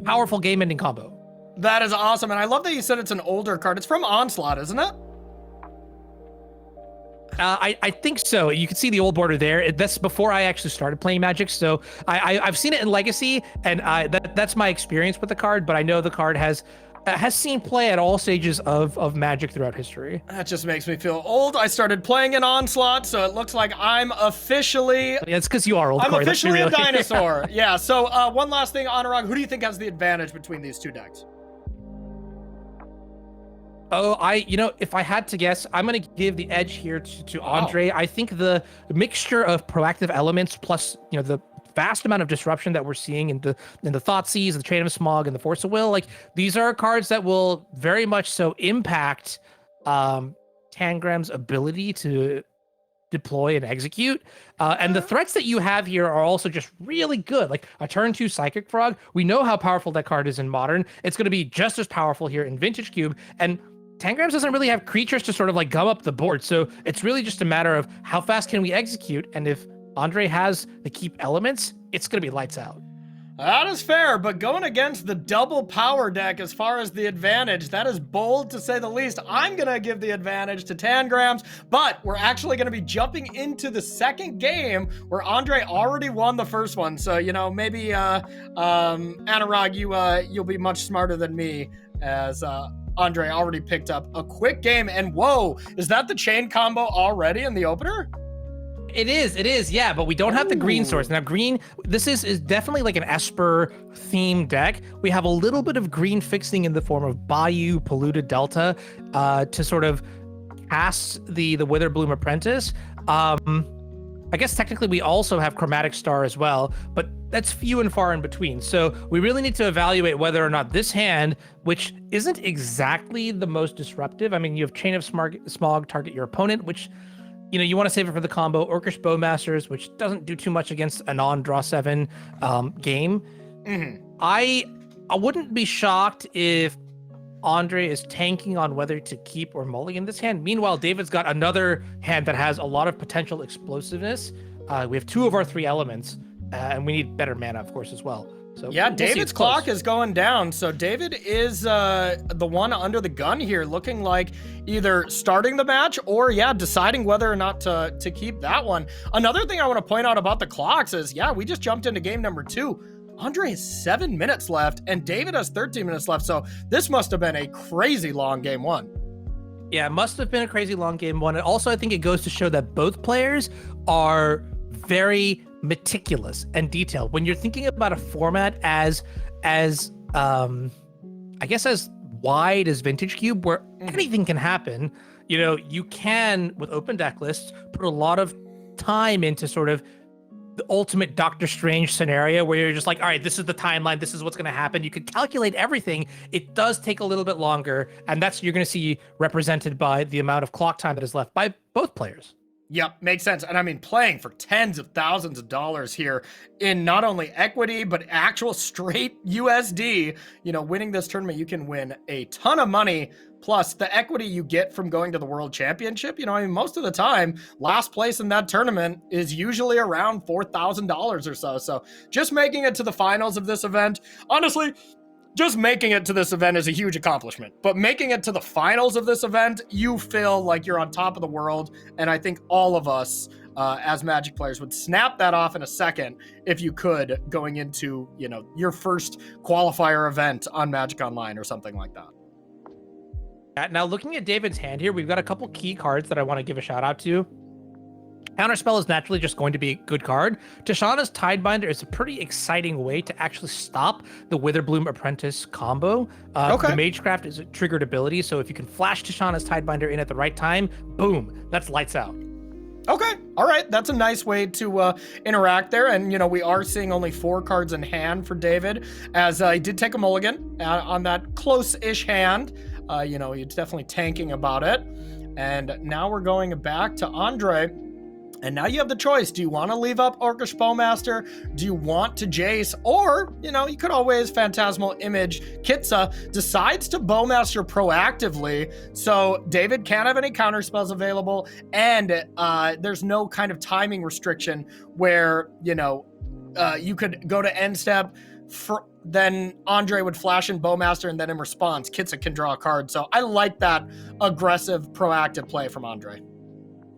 powerful game-ending combo. That is awesome, and I love that you said it's an older card. It's from Onslaught, isn't it? I think so. You can see the old border there. That's before I actually started playing Magic, so I've seen it in Legacy, and that's my experience with the card. But I know the card has seen play at all stages of Magic throughout history. That just makes me feel old. I started playing in Onslaught, so it looks like I'm officially... Yeah, it's because you are old, I'm Corey. officially a dinosaur. Yeah, so one last thing, Anuraag, who do you think has the advantage between these 2 decks? Oh, if I had to guess, I'm going to give the edge here to Andrei. I think the mixture of proactive elements plus, the vast amount of disruption that we're seeing in the Thoughtseize, the Chain of Smog, and the Force of Will, like these are cards that will very much so impact Tangram's ability to deploy and execute. And the threats that you have here are also just really good. Like a turn 2 Psychic Frog. We know how powerful that card is in Modern. It's going to be just as powerful here in Vintage Cube. And Tangrams doesn't really have creatures to sort of like gum up the board. So it's really just a matter of how fast can we execute. And if Andrei has the keep elements, it's going to be lights out. That is fair, but going against the double power deck as far as the advantage, that is bold to say the least. I'm going to give the advantage to Tangrams, but we're actually going to be jumping into the second game where Andrei already won the first one. So, maybe Anuraag, you'll be much smarter than me as Andrei already picked up a quick game. And whoa, is that the chain combo already in the opener? It is, yeah, but we don't have the green source. Now, green, this is definitely like an Esper themed deck. We have a little bit of green fixing in the form of Bayou, Polluted Delta, to sort of cast the Witherbloom Apprentice. I guess technically we also have Chromatic Star as well, but that's few and far in between. So we really need to evaluate whether or not this hand, which isn't exactly the most disruptive. I mean, you have Chain of Smog target your opponent, which... you want to save it for the combo. Orcish Bowmasters, which doesn't do too much against a non-draw 7 game. Mm-hmm. I wouldn't be shocked if Andrei is tanking on whether to keep or mulligan this hand. Meanwhile, David's got another hand that has a lot of potential explosiveness. We have 2 of our 3 elements, and we need better mana, of course, as well. So yeah, we'll see. David's It's close. clock is going down. So David is the one under the gun here, looking like either starting the match or, yeah, deciding whether or not to keep that one. Another thing I want to point out about the clocks is, yeah, we just jumped into game number 2. Andrei has 7 minutes left and David has 13 minutes left. So this must have been a crazy long game 1. Yeah, it must have been a crazy long game 1. And also, I think it goes to show that both players are very meticulous and detailed. When you're thinking about a format as I guess as wide as Vintage Cube, where anything can happen, you know, you can, with open deck lists, put a lot of time into sort of the ultimate Doctor Strange scenario where you're just like, all right, this is the timeline, this is what's going to happen. You can calculate everything. It does take a little bit longer, and that's you're going to see represented by the amount of clock time that is left by both players. Yep, makes sense. And I mean, playing for tens of thousands of dollars here in not only equity, but actual straight USD, you know, winning this tournament, you can win a ton of money. Plus the equity you get from going to the World Championship, you know, I mean, most of the time, last place in that tournament is usually around $4,000 or so. So just making it to the finals of this event, honestly, just making it to this event is a huge accomplishment, but making it to the finals of this event, you feel like you're on top of the world. And I think all of us as Magic players would snap that off in a second if you could, going into, you know, your first qualifier event on MagicOnline or something like that. Now, looking at David's hand here, we've got a couple key cards that I want to give a shout out to. Counterspell is naturally just going to be a good card. Tishana's Tidebinder is a pretty exciting way to actually stop the Witherbloom Apprentice combo. Okay. The Magecraft is a triggered ability, so if you can flash Tishana's Tidebinder in at the right time, boom, that's lights out. Okay, all right, that's a nice way to interact there. And, you know, we are seeing only 4 cards in hand for David, as he did take a mulligan on that close-ish hand. You know, he's definitely tanking about it. And now we're going back to Andrei. And now you have the choice. Do you want to leave up Orcish Baumeister? Do you want to Jace? Or, you know, you could always Phantasmal Image. Kitsa decides to Baumeister proactively. So David can't have any counter spells available. And there's no kind of timing restriction where, you know, you could go to end step. Then Andrei would flash in Baumeister, and then in response, Kitsa can draw a card. So I like that aggressive, proactive play from Andrei.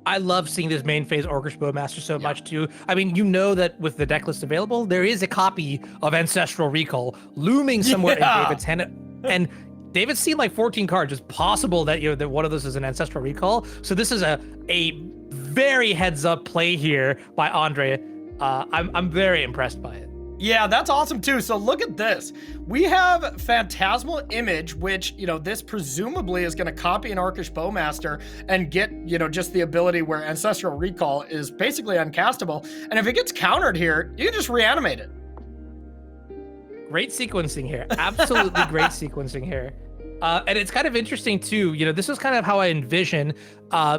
I love seeing this main phase Orcish Bowmaster so much too. I mean, you know that with the deck list available, there is a copy of Ancestral Recall looming somewhere in David's hand. And David's seen like 14 cards. It's possible that, you know, that one of those is an Ancestral Recall. So this is a very heads up play here by Andrei. I'm very impressed by it. Yeah, that's awesome too. So look at this. We have Phantasmal Image, which, you know, this presumably is going to copy an Orcish Bowmaster and get, you know, just the ability where Ancestral Recall is basically uncastable. And if it gets countered here, you can just reanimate it. Great sequencing here. Absolutely great sequencing here. And it's kind of interesting too, you know, this is kind of how I envision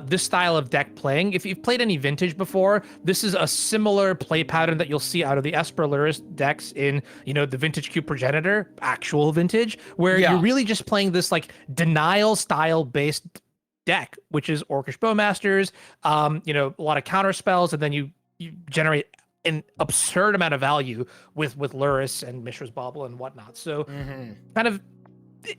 this style of deck playing. If you've played any Vintage before, this is a similar play pattern that you'll see out of the Esper Luris decks in, you know, the Vintage Cube Progenitor, actual Vintage, where you're really just playing this like denial style based deck, which is Orcish Bowmasters, you know, a lot of counter spells, and then you generate an absurd amount of value with Luris and Mishra's Bauble and whatnot. So kind of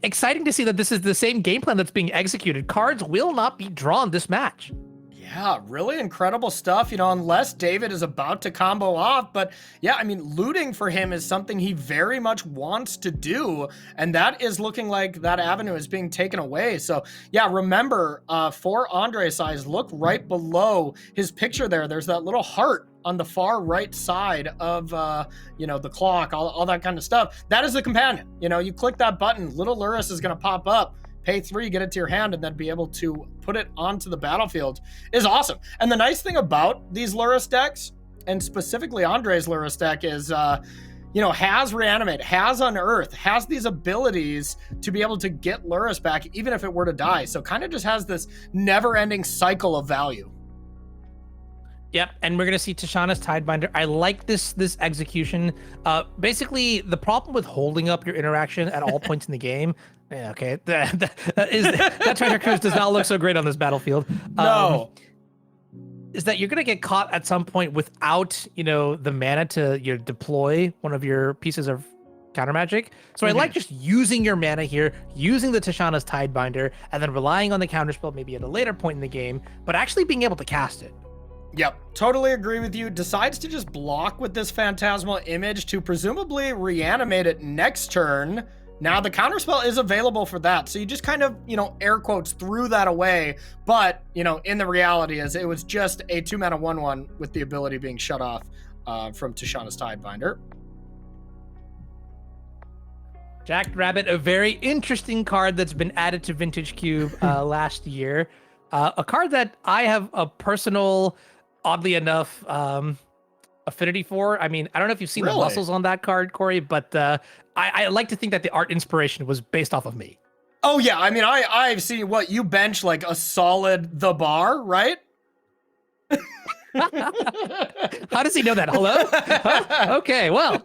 exciting to see that this is the same game plan that's being executed. Cards will not be drawn this match. Yeah, really incredible stuff, you know, unless David is about to combo off. But yeah, I mean, looting for him is something he very much wants to do. And that is looking like that avenue is being taken away. So yeah, remember, for Andrei's size, look right below his picture there. There's that little heart on the far right side of, you know, the clock, all that kind of stuff. That is the companion. You know, you click that button, little Luris is going to pop up, pay 3, get it to your hand, and then be able to put it onto the battlefield is awesome. And the nice thing about these Luris decks, and specifically Andrei's Luris deck, is, you know, has Reanimate, has Unearth, has these abilities to be able to get Luris back, even if it were to die. So kind of just has this never-ending cycle of value. Yep, and we're gonna see Tishana's Tidebinder. I like this execution. Basically, the problem with holding up your interaction at all points in the game, yeah, okay, that treasure cruise does not look so great on this battlefield. No. is that you're going to get caught at some point without, the mana to deploy one of your pieces of counter magic. So I like just using your mana here, using the Tishana's Tidebinder, and then relying on the counterspell maybe at a later point in the game, but actually being able to cast it. Yep, totally agree with you. Decides to just block with this Phantasmal Image to presumably reanimate it next turn. Now, the counterspell is available for that, so you just kind of, air quotes, threw that away. But, in the reality is it was just a 2-mana 1/1 with the ability being shut off from Tishana's Tidebinder. Jackrabbit, a very interesting card that's been added to Vintage Cube last year. A card that I have a personal, oddly enough, affinity for. I mean, I don't know if you've seen the muscles on that card, Corey, but I like to think that the art inspiration was based off of me. Oh yeah, I mean, I've seen what you bench like a solid the bar, right? How does he know that? Hello? Huh? Okay, well,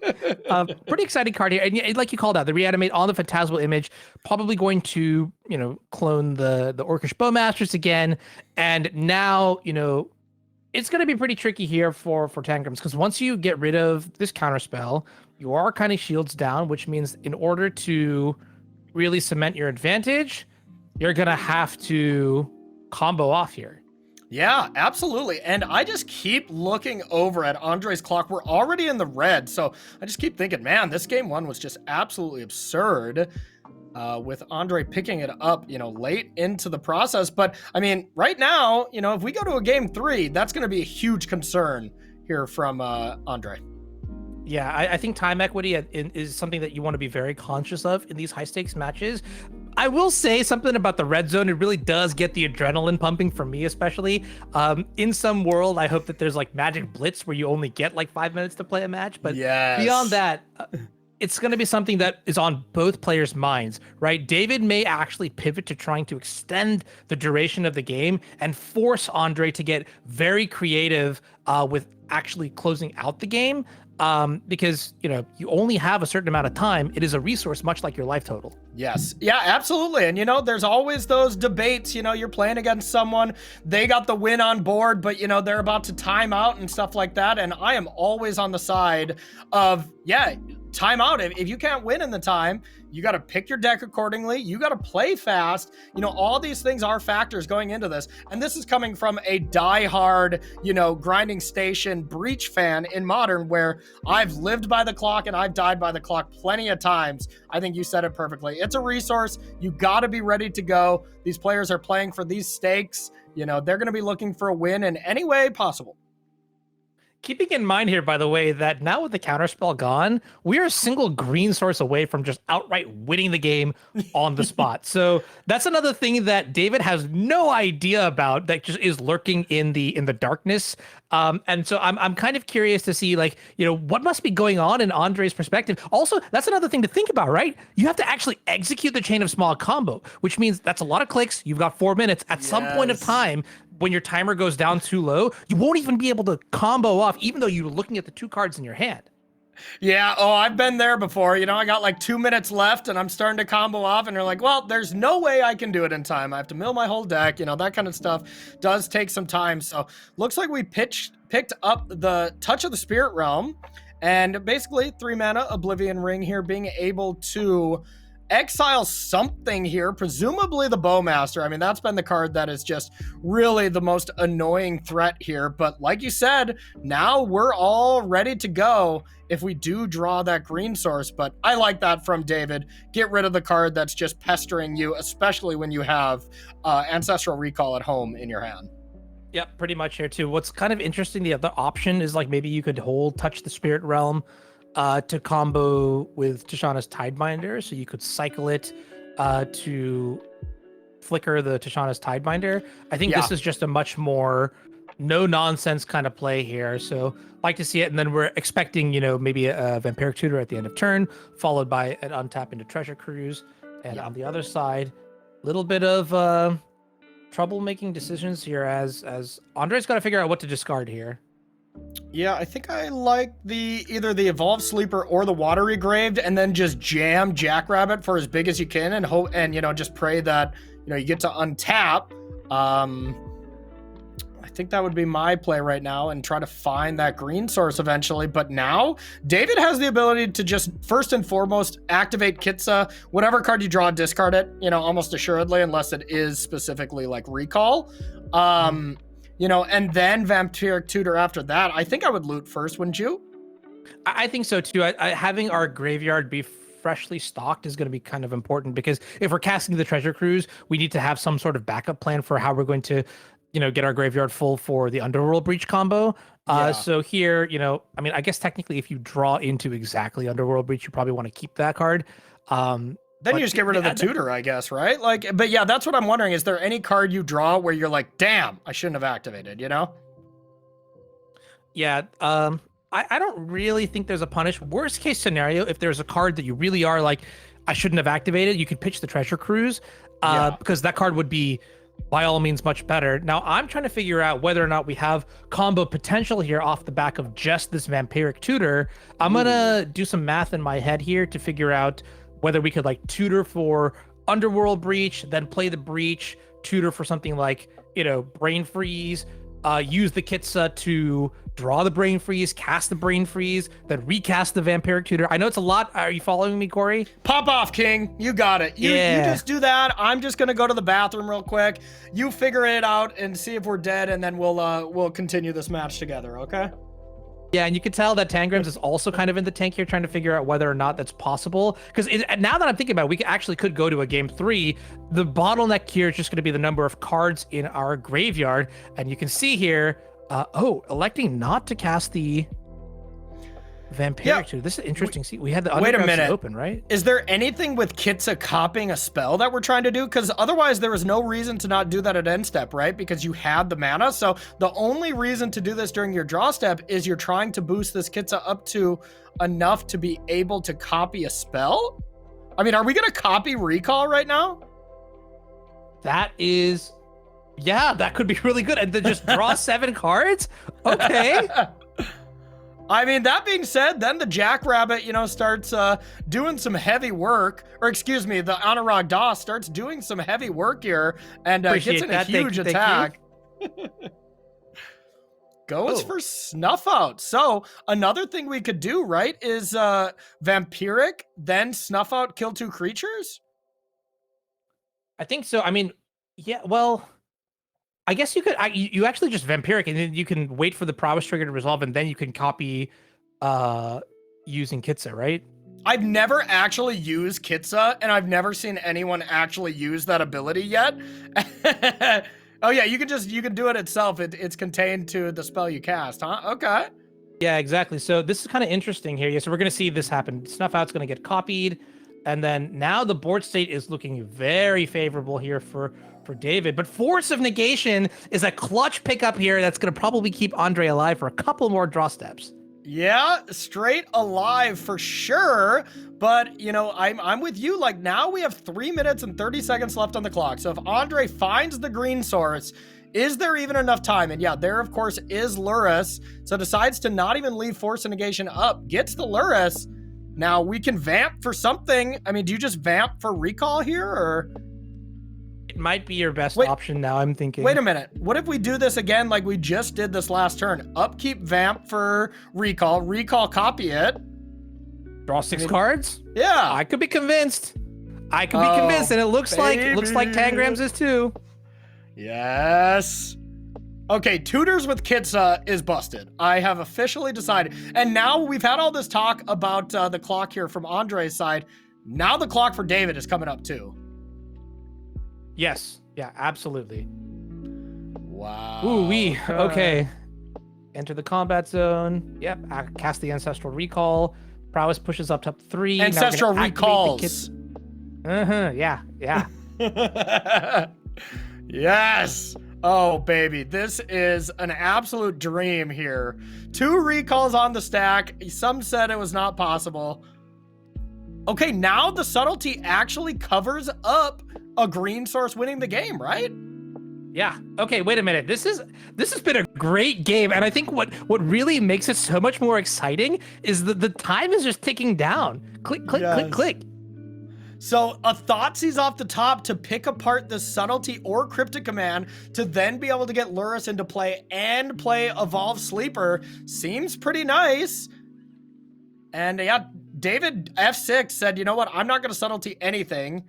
pretty exciting card here. And like you called out, the reanimate on the Phantasmal Image, probably going to, clone the Orcish Bowmasters again. And now, it's going to be pretty tricky here for Tangrams, because once you get rid of this counterspell, you are kind of shields down, which means in order to really cement your advantage, you're going to have to combo off here. Yeah, absolutely. And I just keep looking over at Andrei's clock. We're already in the red, so I just keep thinking, man, this game one was just absolutely absurd. With Andrei picking it up, late into the process. But I mean, right now, if we go to a game 3, that's going to be a huge concern here from Andrei. Yeah, I think time equity is something that you want to be very conscious of in these high stakes matches. I will say something about the red zone. It really does get the adrenaline pumping for me, especially. In some world, I hope that there's like Magic Blitz where you only get like 5 minutes to play a match. But beyond that, it's going to be something that is on both players' minds, right? David may actually pivot to trying to extend the duration of the game and force Andrei to get very creative with actually closing out the game. Because, you only have a certain amount of time. It is a resource, much like your life total. Yes. Yeah, absolutely. And, there's always those debates, you're playing against someone, they got the win on board, but, they're about to time out and stuff like that. And I am always on the side of, time out. If you can't win in the time, you got to pick your deck accordingly. You got to play fast. All these things are factors going into this. And this is coming from a diehard, grinding station breach fan in Modern, where I've lived by the clock and I've died by the clock plenty of times. I think you said it perfectly. It's a resource. You got to be ready to go. These players are playing for these stakes. They're going to be looking for a win in any way possible. Keeping in mind here, by the way, that now with the counterspell gone, we are a single green source away from just outright winning the game on the spot. So that's another thing that David has no idea about, that just is lurking in the darkness. And so I'm kind of curious to see, like, what must be going on in Andrei's perspective. Also, that's another thing to think about, right? You have to actually execute the Chain of Small combo, which means that's a lot of clicks. You've got 4 minutes. At some point of time, when your timer goes down too low, you won't even be able to combo off, even though you're looking at the 2 cards in your hand. Yeah, I've been there before. I got like 2 minutes left and I'm starting to combo off, and they're like, well, there's no way I can do it in time. I have to mill my whole deck. That kind of stuff does take some time. So looks like we picked up the Touch of the Spirit Realm, and basically 3 mana Oblivion Ring here, being able to exile something here, presumably the Baumeister. I mean, that's been the card that is just really the most annoying threat here. But like you said, now we're all ready to go if we do draw that green source. But I like that from David. Get rid of the card that's just pestering you, especially when you have Ancestral Recall at home in your hand. Yep, pretty much here too. What's kind of interesting, the other option is like maybe you could hold Touch the Spirit Realm to combo with Tishana's Tidebinder, so you could cycle it to flicker the Tishana's Tidebinder. I think this is just a much more no-nonsense kind of play here, so like to see it. And then we're expecting, maybe a Vampiric Tutor at the end of turn, followed by an untap into Treasure Cruise. And on the other side, a little bit of trouble making decisions here as Andrei's got to figure out what to discard here. Yeah, I think I like either the Evolved Sleeper or the Watery Graved, and then just jam Jackrabbit for as big as you can, and hope, and just pray that you get to untap. I think that would be my play right now and try to find that green source eventually. But now David has the ability to just first and foremost activate Kitsa. Whatever card you draw, discard it, you know, almost assuredly, unless it is specifically like recall. You know, and then Vampiric Tutor after that. I think I would loot first, wouldn't you? I think so too. Having our graveyard be freshly stocked is going to be kind of important, because if we're casting the Treasure Cruise, we need to have some sort of backup plan for how we're going to, you know, get our graveyard full for the Underworld Breach combo. So here, you know, I mean, I guess technically if you draw into exactly Underworld Breach, you probably want to keep that card. Then you just get rid of the tutor, I guess, right? Like, but yeah, that's what I'm wondering. Is there any card you draw where you're like, damn, I shouldn't have activated, you know? Yeah, I don't really think there's a punish. Worst case scenario, if there's a card that you really are like, I shouldn't have activated, you could pitch the Treasure Cruise, because that card would be, by all means, much better. Now, I'm trying to figure out whether or not we have combo potential here off the back of just this Vampiric Tutor. I'm going to do some math in my head here to figure out whether we could like tutor for Underworld Breach, then play the Breach, tutor for something like, you know, Brain Freeze, use the Kitsa to draw the Brain Freeze, cast the Brain Freeze, then recast the Vampiric Tutor. I know it's a lot. Are you following me, Corey? Pop off, King. You got it. You just do that. I'm just going to go to the bathroom real quick. You figure it out and see if we're dead, and then we'll continue this match together, okay? Yeah, and you can tell that Tangrams is also kind of in the tank here, trying to figure out whether or not that's possible. Because now that I'm thinking about it, we actually could go to a game 3. The bottleneck here is just going to be the number of cards in our graveyard. And you can see here, electing not to cast the Vampiric Tutor. This is interesting. See, we had the Underground open, right? Is there anything with Kitsa copying a spell that we're trying to do? Because otherwise there was no reason to not do that at end step, right? Because you had the mana. So the only reason to do this during your draw step is you're trying to boost this Kitsa up to enough to be able to copy a spell. I mean, are we going to copy Recall right now? That is, yeah, that could be really good. And then just draw 7 cards? Okay. I mean, that being said, then the Jackrabbit, you know, starts doing some heavy work, or excuse me, the Anuraag DOS starts doing some heavy work here and gets in a huge attack. Goes for Snuff Out. So another thing we could do, right, is Vampiric, then Snuff Out, kill 2 creatures? I think so. I mean, yeah, well, I guess you could, you actually just Vampiric, and then you can wait for the Prowess trigger to resolve, and then you can copy using Kitsa, right? I've never actually used Kitsa, and I've never seen anyone actually use that ability yet. Oh yeah, you can do it itself. It's contained to the spell you cast, huh? Okay. Yeah, exactly. So this is kind of interesting here. Yeah, so we're going to see this happen. Snuff Out's going to get copied, and then now the board state is looking very favorable here for David. But Force of Negation is a clutch pickup here that's going to probably keep Andrei alive for a couple more draw steps. Yeah, straight alive for sure. But, you know, I'm with you. Like, now we have 3 minutes and 30 seconds left on the clock. So if Andrei finds the green source, is there even enough time? And yeah, there, of course, is Lurrus. So decides to not even leave Force of Negation up. Gets the Lurrus. Now, we can vamp for something. I mean, do you just vamp for Recall here, or...? It might be your best option now, I'm thinking. Wait a minute. What if we do this again like we just did this last turn? Upkeep Vamp for Recall. Recall copy it. Draw 6 cards? Yeah. I could be convinced. I could be convinced, and it looks like Tangrams is too. Yes. Okay, Tutors with Kitsa is busted. I have officially decided. And now we've had all this talk about the clock here from Andrei's side. Now the clock for David is coming up too. Yes. Yeah, absolutely. Wow. Ooh, okay. Enter the combat zone. Yep. Cast the Ancestral Recall. Prowess pushes up to 3. Ancestral Recalls. Yeah. Yes. Oh, baby. This is an absolute dream here. 2 recalls on the stack. Some said it was not possible. Okay, now the subtlety actually covers up a green source winning the game, right? Yeah. Okay, wait a minute. This has been a great game, and I think what really makes it so much more exciting is that the time is just ticking down. Click, click, click, click. So a Thoughtseize off the top to pick apart the Subtlety or Cryptic Command to then be able to get Lurrus into play and play Evolve Sleeper seems pretty nice. And yeah, David F6 said, you know what? I'm not going to Subtlety anything.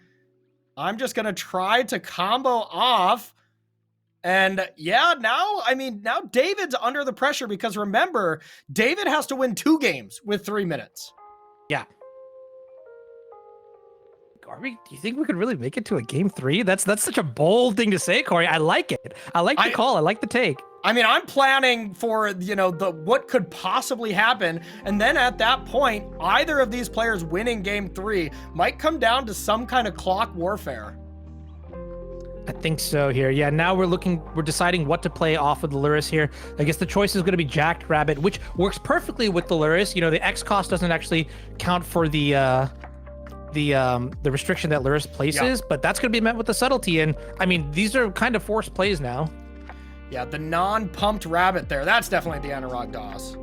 I'm just going to try to combo off. And yeah, now David's under the pressure because remember, David has to win 2 games with 3 minutes. Yeah. Do you think we could really make it to a game 3? That's such a bold thing to say, Corey. I like it. I like the call. I like the take. I mean, I'm planning for, what could possibly happen. And then at that point, either of these players winning game 3 might come down to some kind of clock warfare. I think so here. Yeah, now we're deciding what to play off of the Lurrus here. I guess the choice is going to be Jacked Rabbit, which works perfectly with the Lurrus. The X cost doesn't actually count for the restriction that Lurrus places, but that's going to be met with the Subtlety. And I mean, these are kind of forced plays now. Yeah, the non-pumped rabbit there. That's definitely the Anuraag DOS.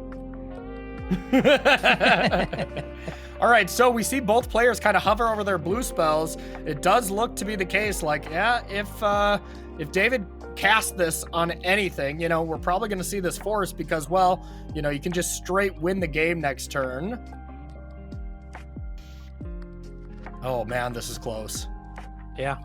All right, so we see both players kind of hover over their blue spells. It does look to be the case, like, yeah, if David casts this on anything, we're probably going to see this force because, well, you can just straight win the game next turn. Oh, man, this is close. Yeah.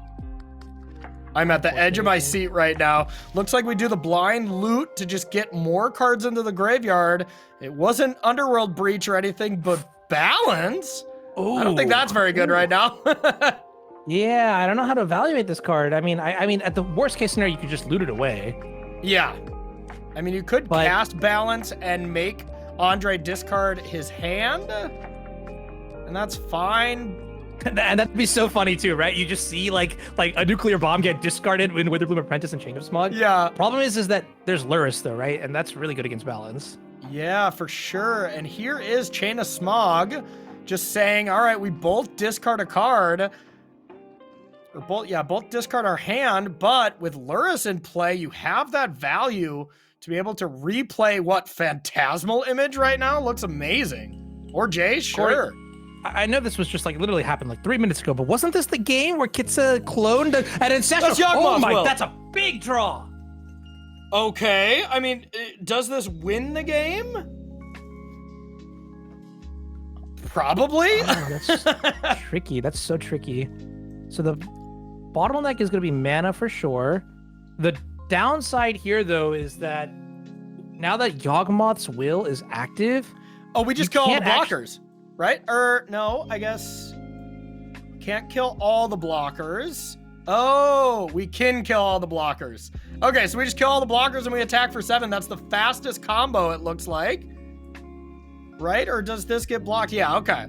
I'm at the edge of my seat right now. Looks like we do the blind loot to just get more cards into the graveyard. It wasn't Underworld Breach or anything, but balance? Ooh. I don't think that's very good right now. Yeah, I don't know how to evaluate this card. I mean, at the worst case scenario, you could just loot it away. Yeah. I mean, you could cast balance and make Andrei discard his hand, and that's fine. And that'd be so funny too, right? You just see like a nuclear bomb get discarded in Witherbloom Apprentice and Change of Smog. Yeah. Problem is that there's Lurrus though, right? And that's really good against balance. Yeah, for sure. And here is Chain of Smog just saying, all right, we both discard a card. Or both discard our hand, but with Lurrus in play, you have that value to be able to replay what Phantasmal Image right now looks amazing. Or Jay, sure. Corey, I know this was just literally happened 3 minutes ago, but wasn't this the game where Kitsa cloned an Ancestral? Oh my, that's a big draw. Okay, I mean, does this win the game? Probably. Oh, that's tricky. That's so tricky. So the bottleneck is going to be mana for sure. The downside here, though, is that now that Yawgmoth's Will is active... Oh, we just kill all the blockers, right? No, I guess... Can't kill all the blockers. Oh, we can kill all the blockers. Okay, so we just kill all the blockers and we attack for 7. That's the fastest combo, it looks like. Right? Or does this get blocked? Yeah, okay.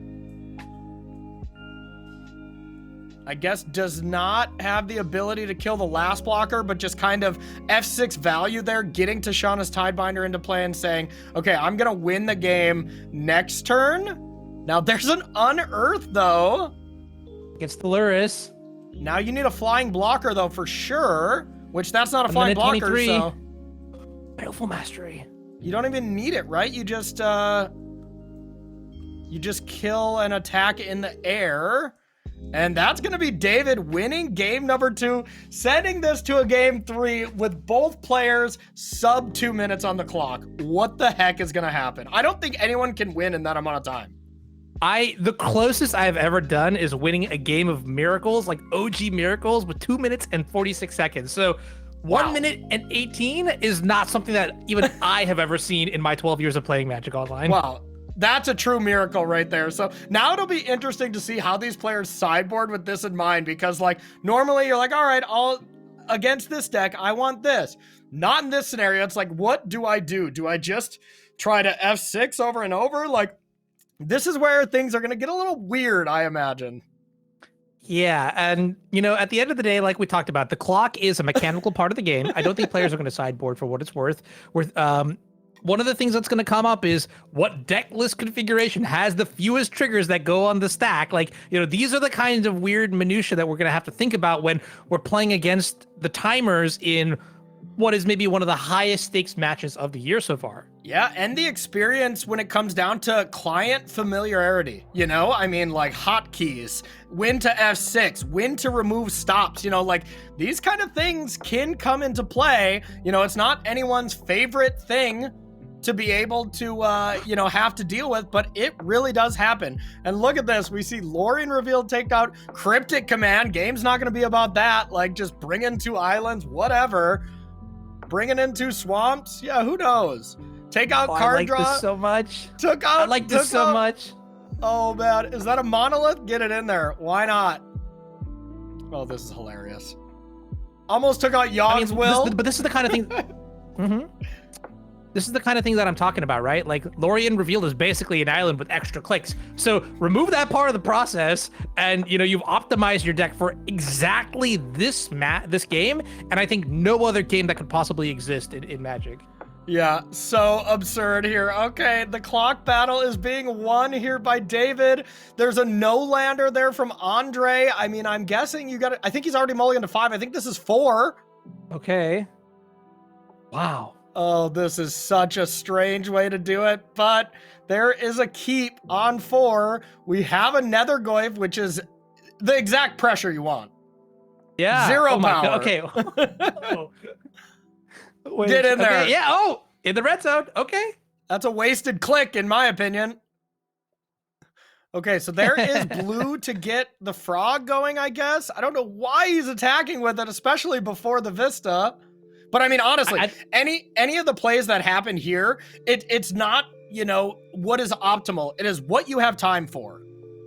I guess does not have the ability to kill the last blocker, but just kind of F6 value there, getting Tishana's Tidebinder into play and saying, okay, I'm going to win the game next turn. Now, there's an Unearth, though. Against the Lurrus. Now you need a flying blocker, though, for sure, which that's not a flying blocker, 23. So... Baleful Mastery. You don't even need it, right? You just kill an attack in the air. And that's going to be David winning game number 2, sending this to a game 3 with both players sub 2 minutes on the clock. What the heck is going to happen? I don't think anyone can win in that amount of time. The closest I've ever done is winning a game of Miracles, like OG Miracles, with 2 minutes and 46 seconds. So 1 minute and 18 is not something that even I have ever seen in my 12 years of playing Magic Online. Wow. That's a true miracle right there. So now it'll be interesting to see how these players sideboard with this in mind, because normally you're like, all right, against this deck, I want this. Not in this scenario. It's like, what do I do? Do I just try to F6 over and over? This is where things are going to get a little weird, I imagine. Yeah, and at the end of the day, like we talked about, the clock is a mechanical part of the game. I don't think players are going to sideboard for what it's worth. One of the things that's going to come up is what deck list configuration has the fewest triggers that go on the stack. These are the kinds of weird minutia that we're going to have to think about when we're playing against the timers in what is maybe one of the highest stakes matches of the year so far. Yeah, and the experience when it comes down to client familiarity, you know? I mean, like hotkeys, when to F6, when to remove stops, you know, like these kind of things can come into play. You know, it's not anyone's favorite thing to be able to, you know, have to deal with, but it really does happen. And look at this. We see Lorien revealed takedown, cryptic command. Game's not going to be about that. Like just bring in 2 islands, whatever. Bringing in 2 swamps. Yeah, who knows? Take out card I like draw. this so much. Took out. I like this so much. Oh man, is that a monolith? Get it in there. Why not? Oh, this is hilarious. Almost took out Yogg's will. But this is the kind of thing. This is the kind of thing that I'm talking about, right? Like Lorien revealed is basically an island with extra clicks. So remove that part of the process, and you know you've optimized your deck for exactly this game, and I think no other game that could possibly exist in Magic. Yeah, so absurd here. Okay, the clock battle is being won here by David. There's a no-lander there from Andrei. I mean, I'm guessing you got it. I think he's already mulliganed to 5. I think this is 4. Okay. Wow. Oh, this is such a strange way to do it, but there is a keep on 4. We have a Nethergoyf, which is the exact pressure you want. Yeah. 0 power. Okay. Oh. Wait, get in there. Yeah. Oh, in the red zone. Okay. That's a wasted click, in my opinion. Okay, so there is blue to get the frog going, I guess. I don't know why he's attacking with it, especially before the Vista. But I mean, honestly, any of the plays that happen here, it's not, you know, what is optimal. It is what you have time for.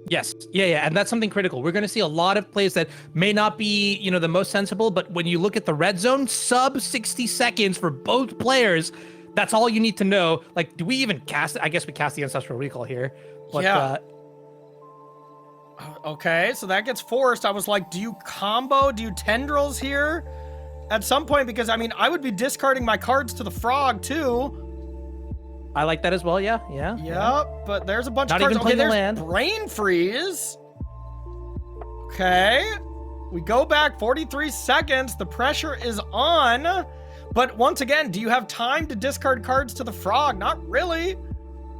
Yes. Yeah. And that's something critical. We're going to see a lot of plays that may not be, you know, the most sensible, but when you look at the red zone, sub 60 seconds for both players, that's all you need to know. Like, do we even cast it? I guess we cast the Ancestral Recall here. But, yeah. Okay, so that gets forced. I was like, do you combo? Do you tendrils here at some point? Because, I mean, I would be discarding my cards to the frog, too. I like that as well. Yeah. But there's a bunch Not of cards. Even playing there's the land. Brain Freeze. Okay. We go back 43 seconds. The pressure is on. But once again, do you have time to discard cards to the frog? Not really.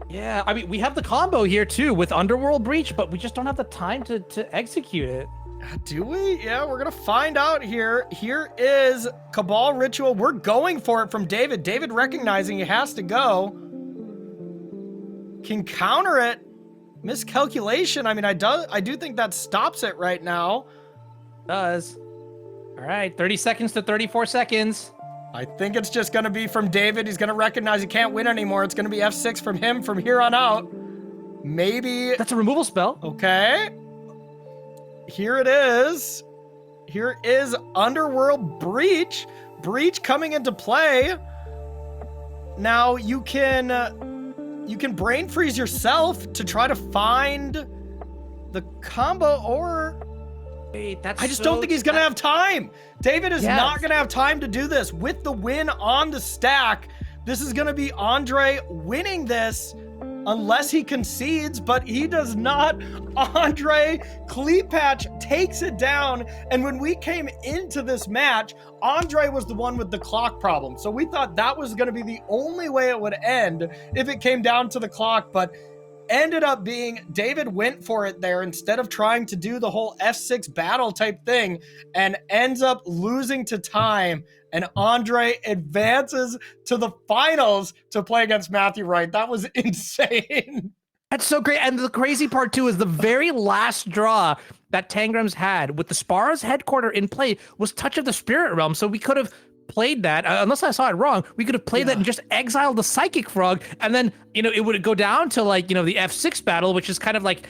Yeah, I mean, we have the combo here too with Underworld Breach, but we just don't have the time to execute it. Do we? Yeah, we're gonna find out here. Here is Cabal Ritual. We're going for it from David. David recognizing he has to go. Can counter it. Miscalculation. I mean, I do think that stops it right now. Does. All right, 30 seconds to 34 seconds. I think it's just going to be from David. He's going to recognize he can't win anymore. It's going to be F6 from him from here on out. Maybe. That's a removal spell. Okay. Here it is. Here is Underworld Breach. Breach coming into play. Now you can brain freeze yourself to try to find the combo, or wait, I just don't think he's gonna have time. David is not gonna have time to do this. With the win on the stack, this is gonna be Andrei winning this unless he concedes, but he does not. Andrei, Klepatch takes it down, and when we came into this match, Andrei was the one with the clock problem. So we thought that was gonna be the only way it would end if it came down to the clock, but ended up being David went for it there instead of trying to do the whole F6 battle type thing, and ends up losing to time, and Andrei advances to the finals to play against Matthew Wright. That was insane. That's so great. And the crazy part too is the very last draw that Tangrams had with the Spar's headquarter in play was Touch of the Spirit Realm. So we could have played that, unless I saw it wrong, we could have played that and just exiled the Psychic Frog, and then, you know, it would go down to like, you know, the F6 battle, which is kind of like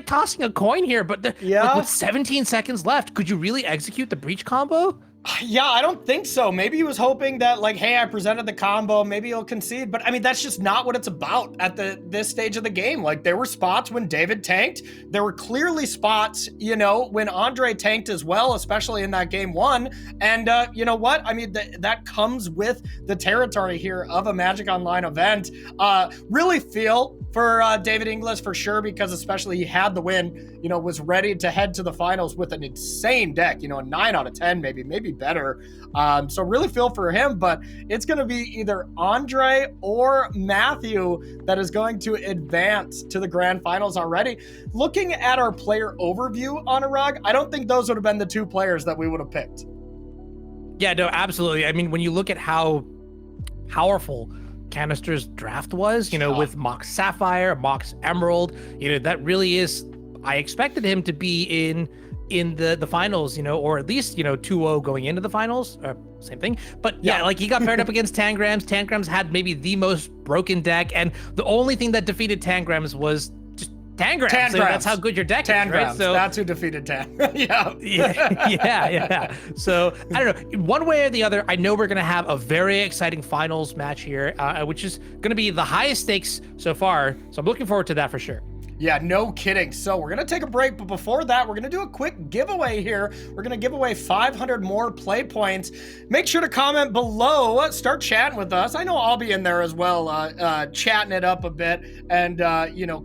tossing a coin here, but like, with 17 seconds left, could you really execute the Breach combo? Yeah, I don't think so. Maybe he was hoping that, like, hey, I presented the combo, maybe he'll concede. But I mean, that's just not what it's about at this stage of the game. Like, there were spots when David tanked. There were clearly spots, you know, when Andrei tanked as well, especially in that game 1. And you know what? I mean, that comes with the territory here of a Magic Online event. Really feel for David Inglis for sure, because especially he had the win, you know, was ready to head to the finals with an insane deck, you know, a 9 out of 10, maybe better. So really feel for him, but it's going to be either Andrei or Matthew that is going to advance to the grand finals already. Looking at our player overview, Anuraag, I don't think those would have been the two players that we would have picked. Yeah, no, absolutely. I mean, when you look at how powerful Canister's draft was, with MOCS Sapphire, MOCS Emerald, that really is, I expected him to be in the finals, or at least, 2-0 going into the finals, same thing. But yeah, like he got paired up against Tangrams. Tangrams had maybe the most broken deck, and the only thing that defeated Tangrams was just Tangrams. So that's how good your deck is, right? So that's who defeated yeah. yeah. So I don't know, one way or the other, I know we're gonna have a very exciting finals match here, which is gonna be the highest stakes so far. So I'm looking forward to that for sure. Yeah, no kidding. So we're going to take a break, but before that, we're going to do a quick giveaway here. We're going to give away 500 more play points. Make sure to comment below. Start chatting with us. I know I'll be in there as well, chatting it up a bit and,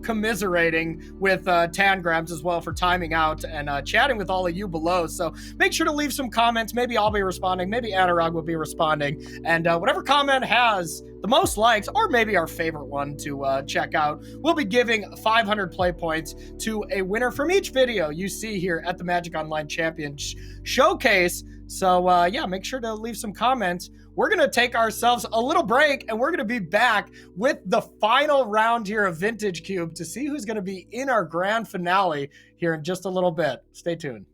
commiserating with Tangrams as well for timing out and chatting with all of you below. So make sure to leave some comments. Maybe I'll be responding. Maybe Anuraag will be responding. And whatever comment has the most likes, or maybe our favorite one to check out, we'll be giving 500 play points to a winner from each video you see here at the MagicOnline Champion Showcase. So yeah, make sure to leave some comments. We're going to take ourselves a little break, and we're going to be back with the final round here of Vintage Cube to see who's going to be in our grand finale here in just a little bit. Stay tuned.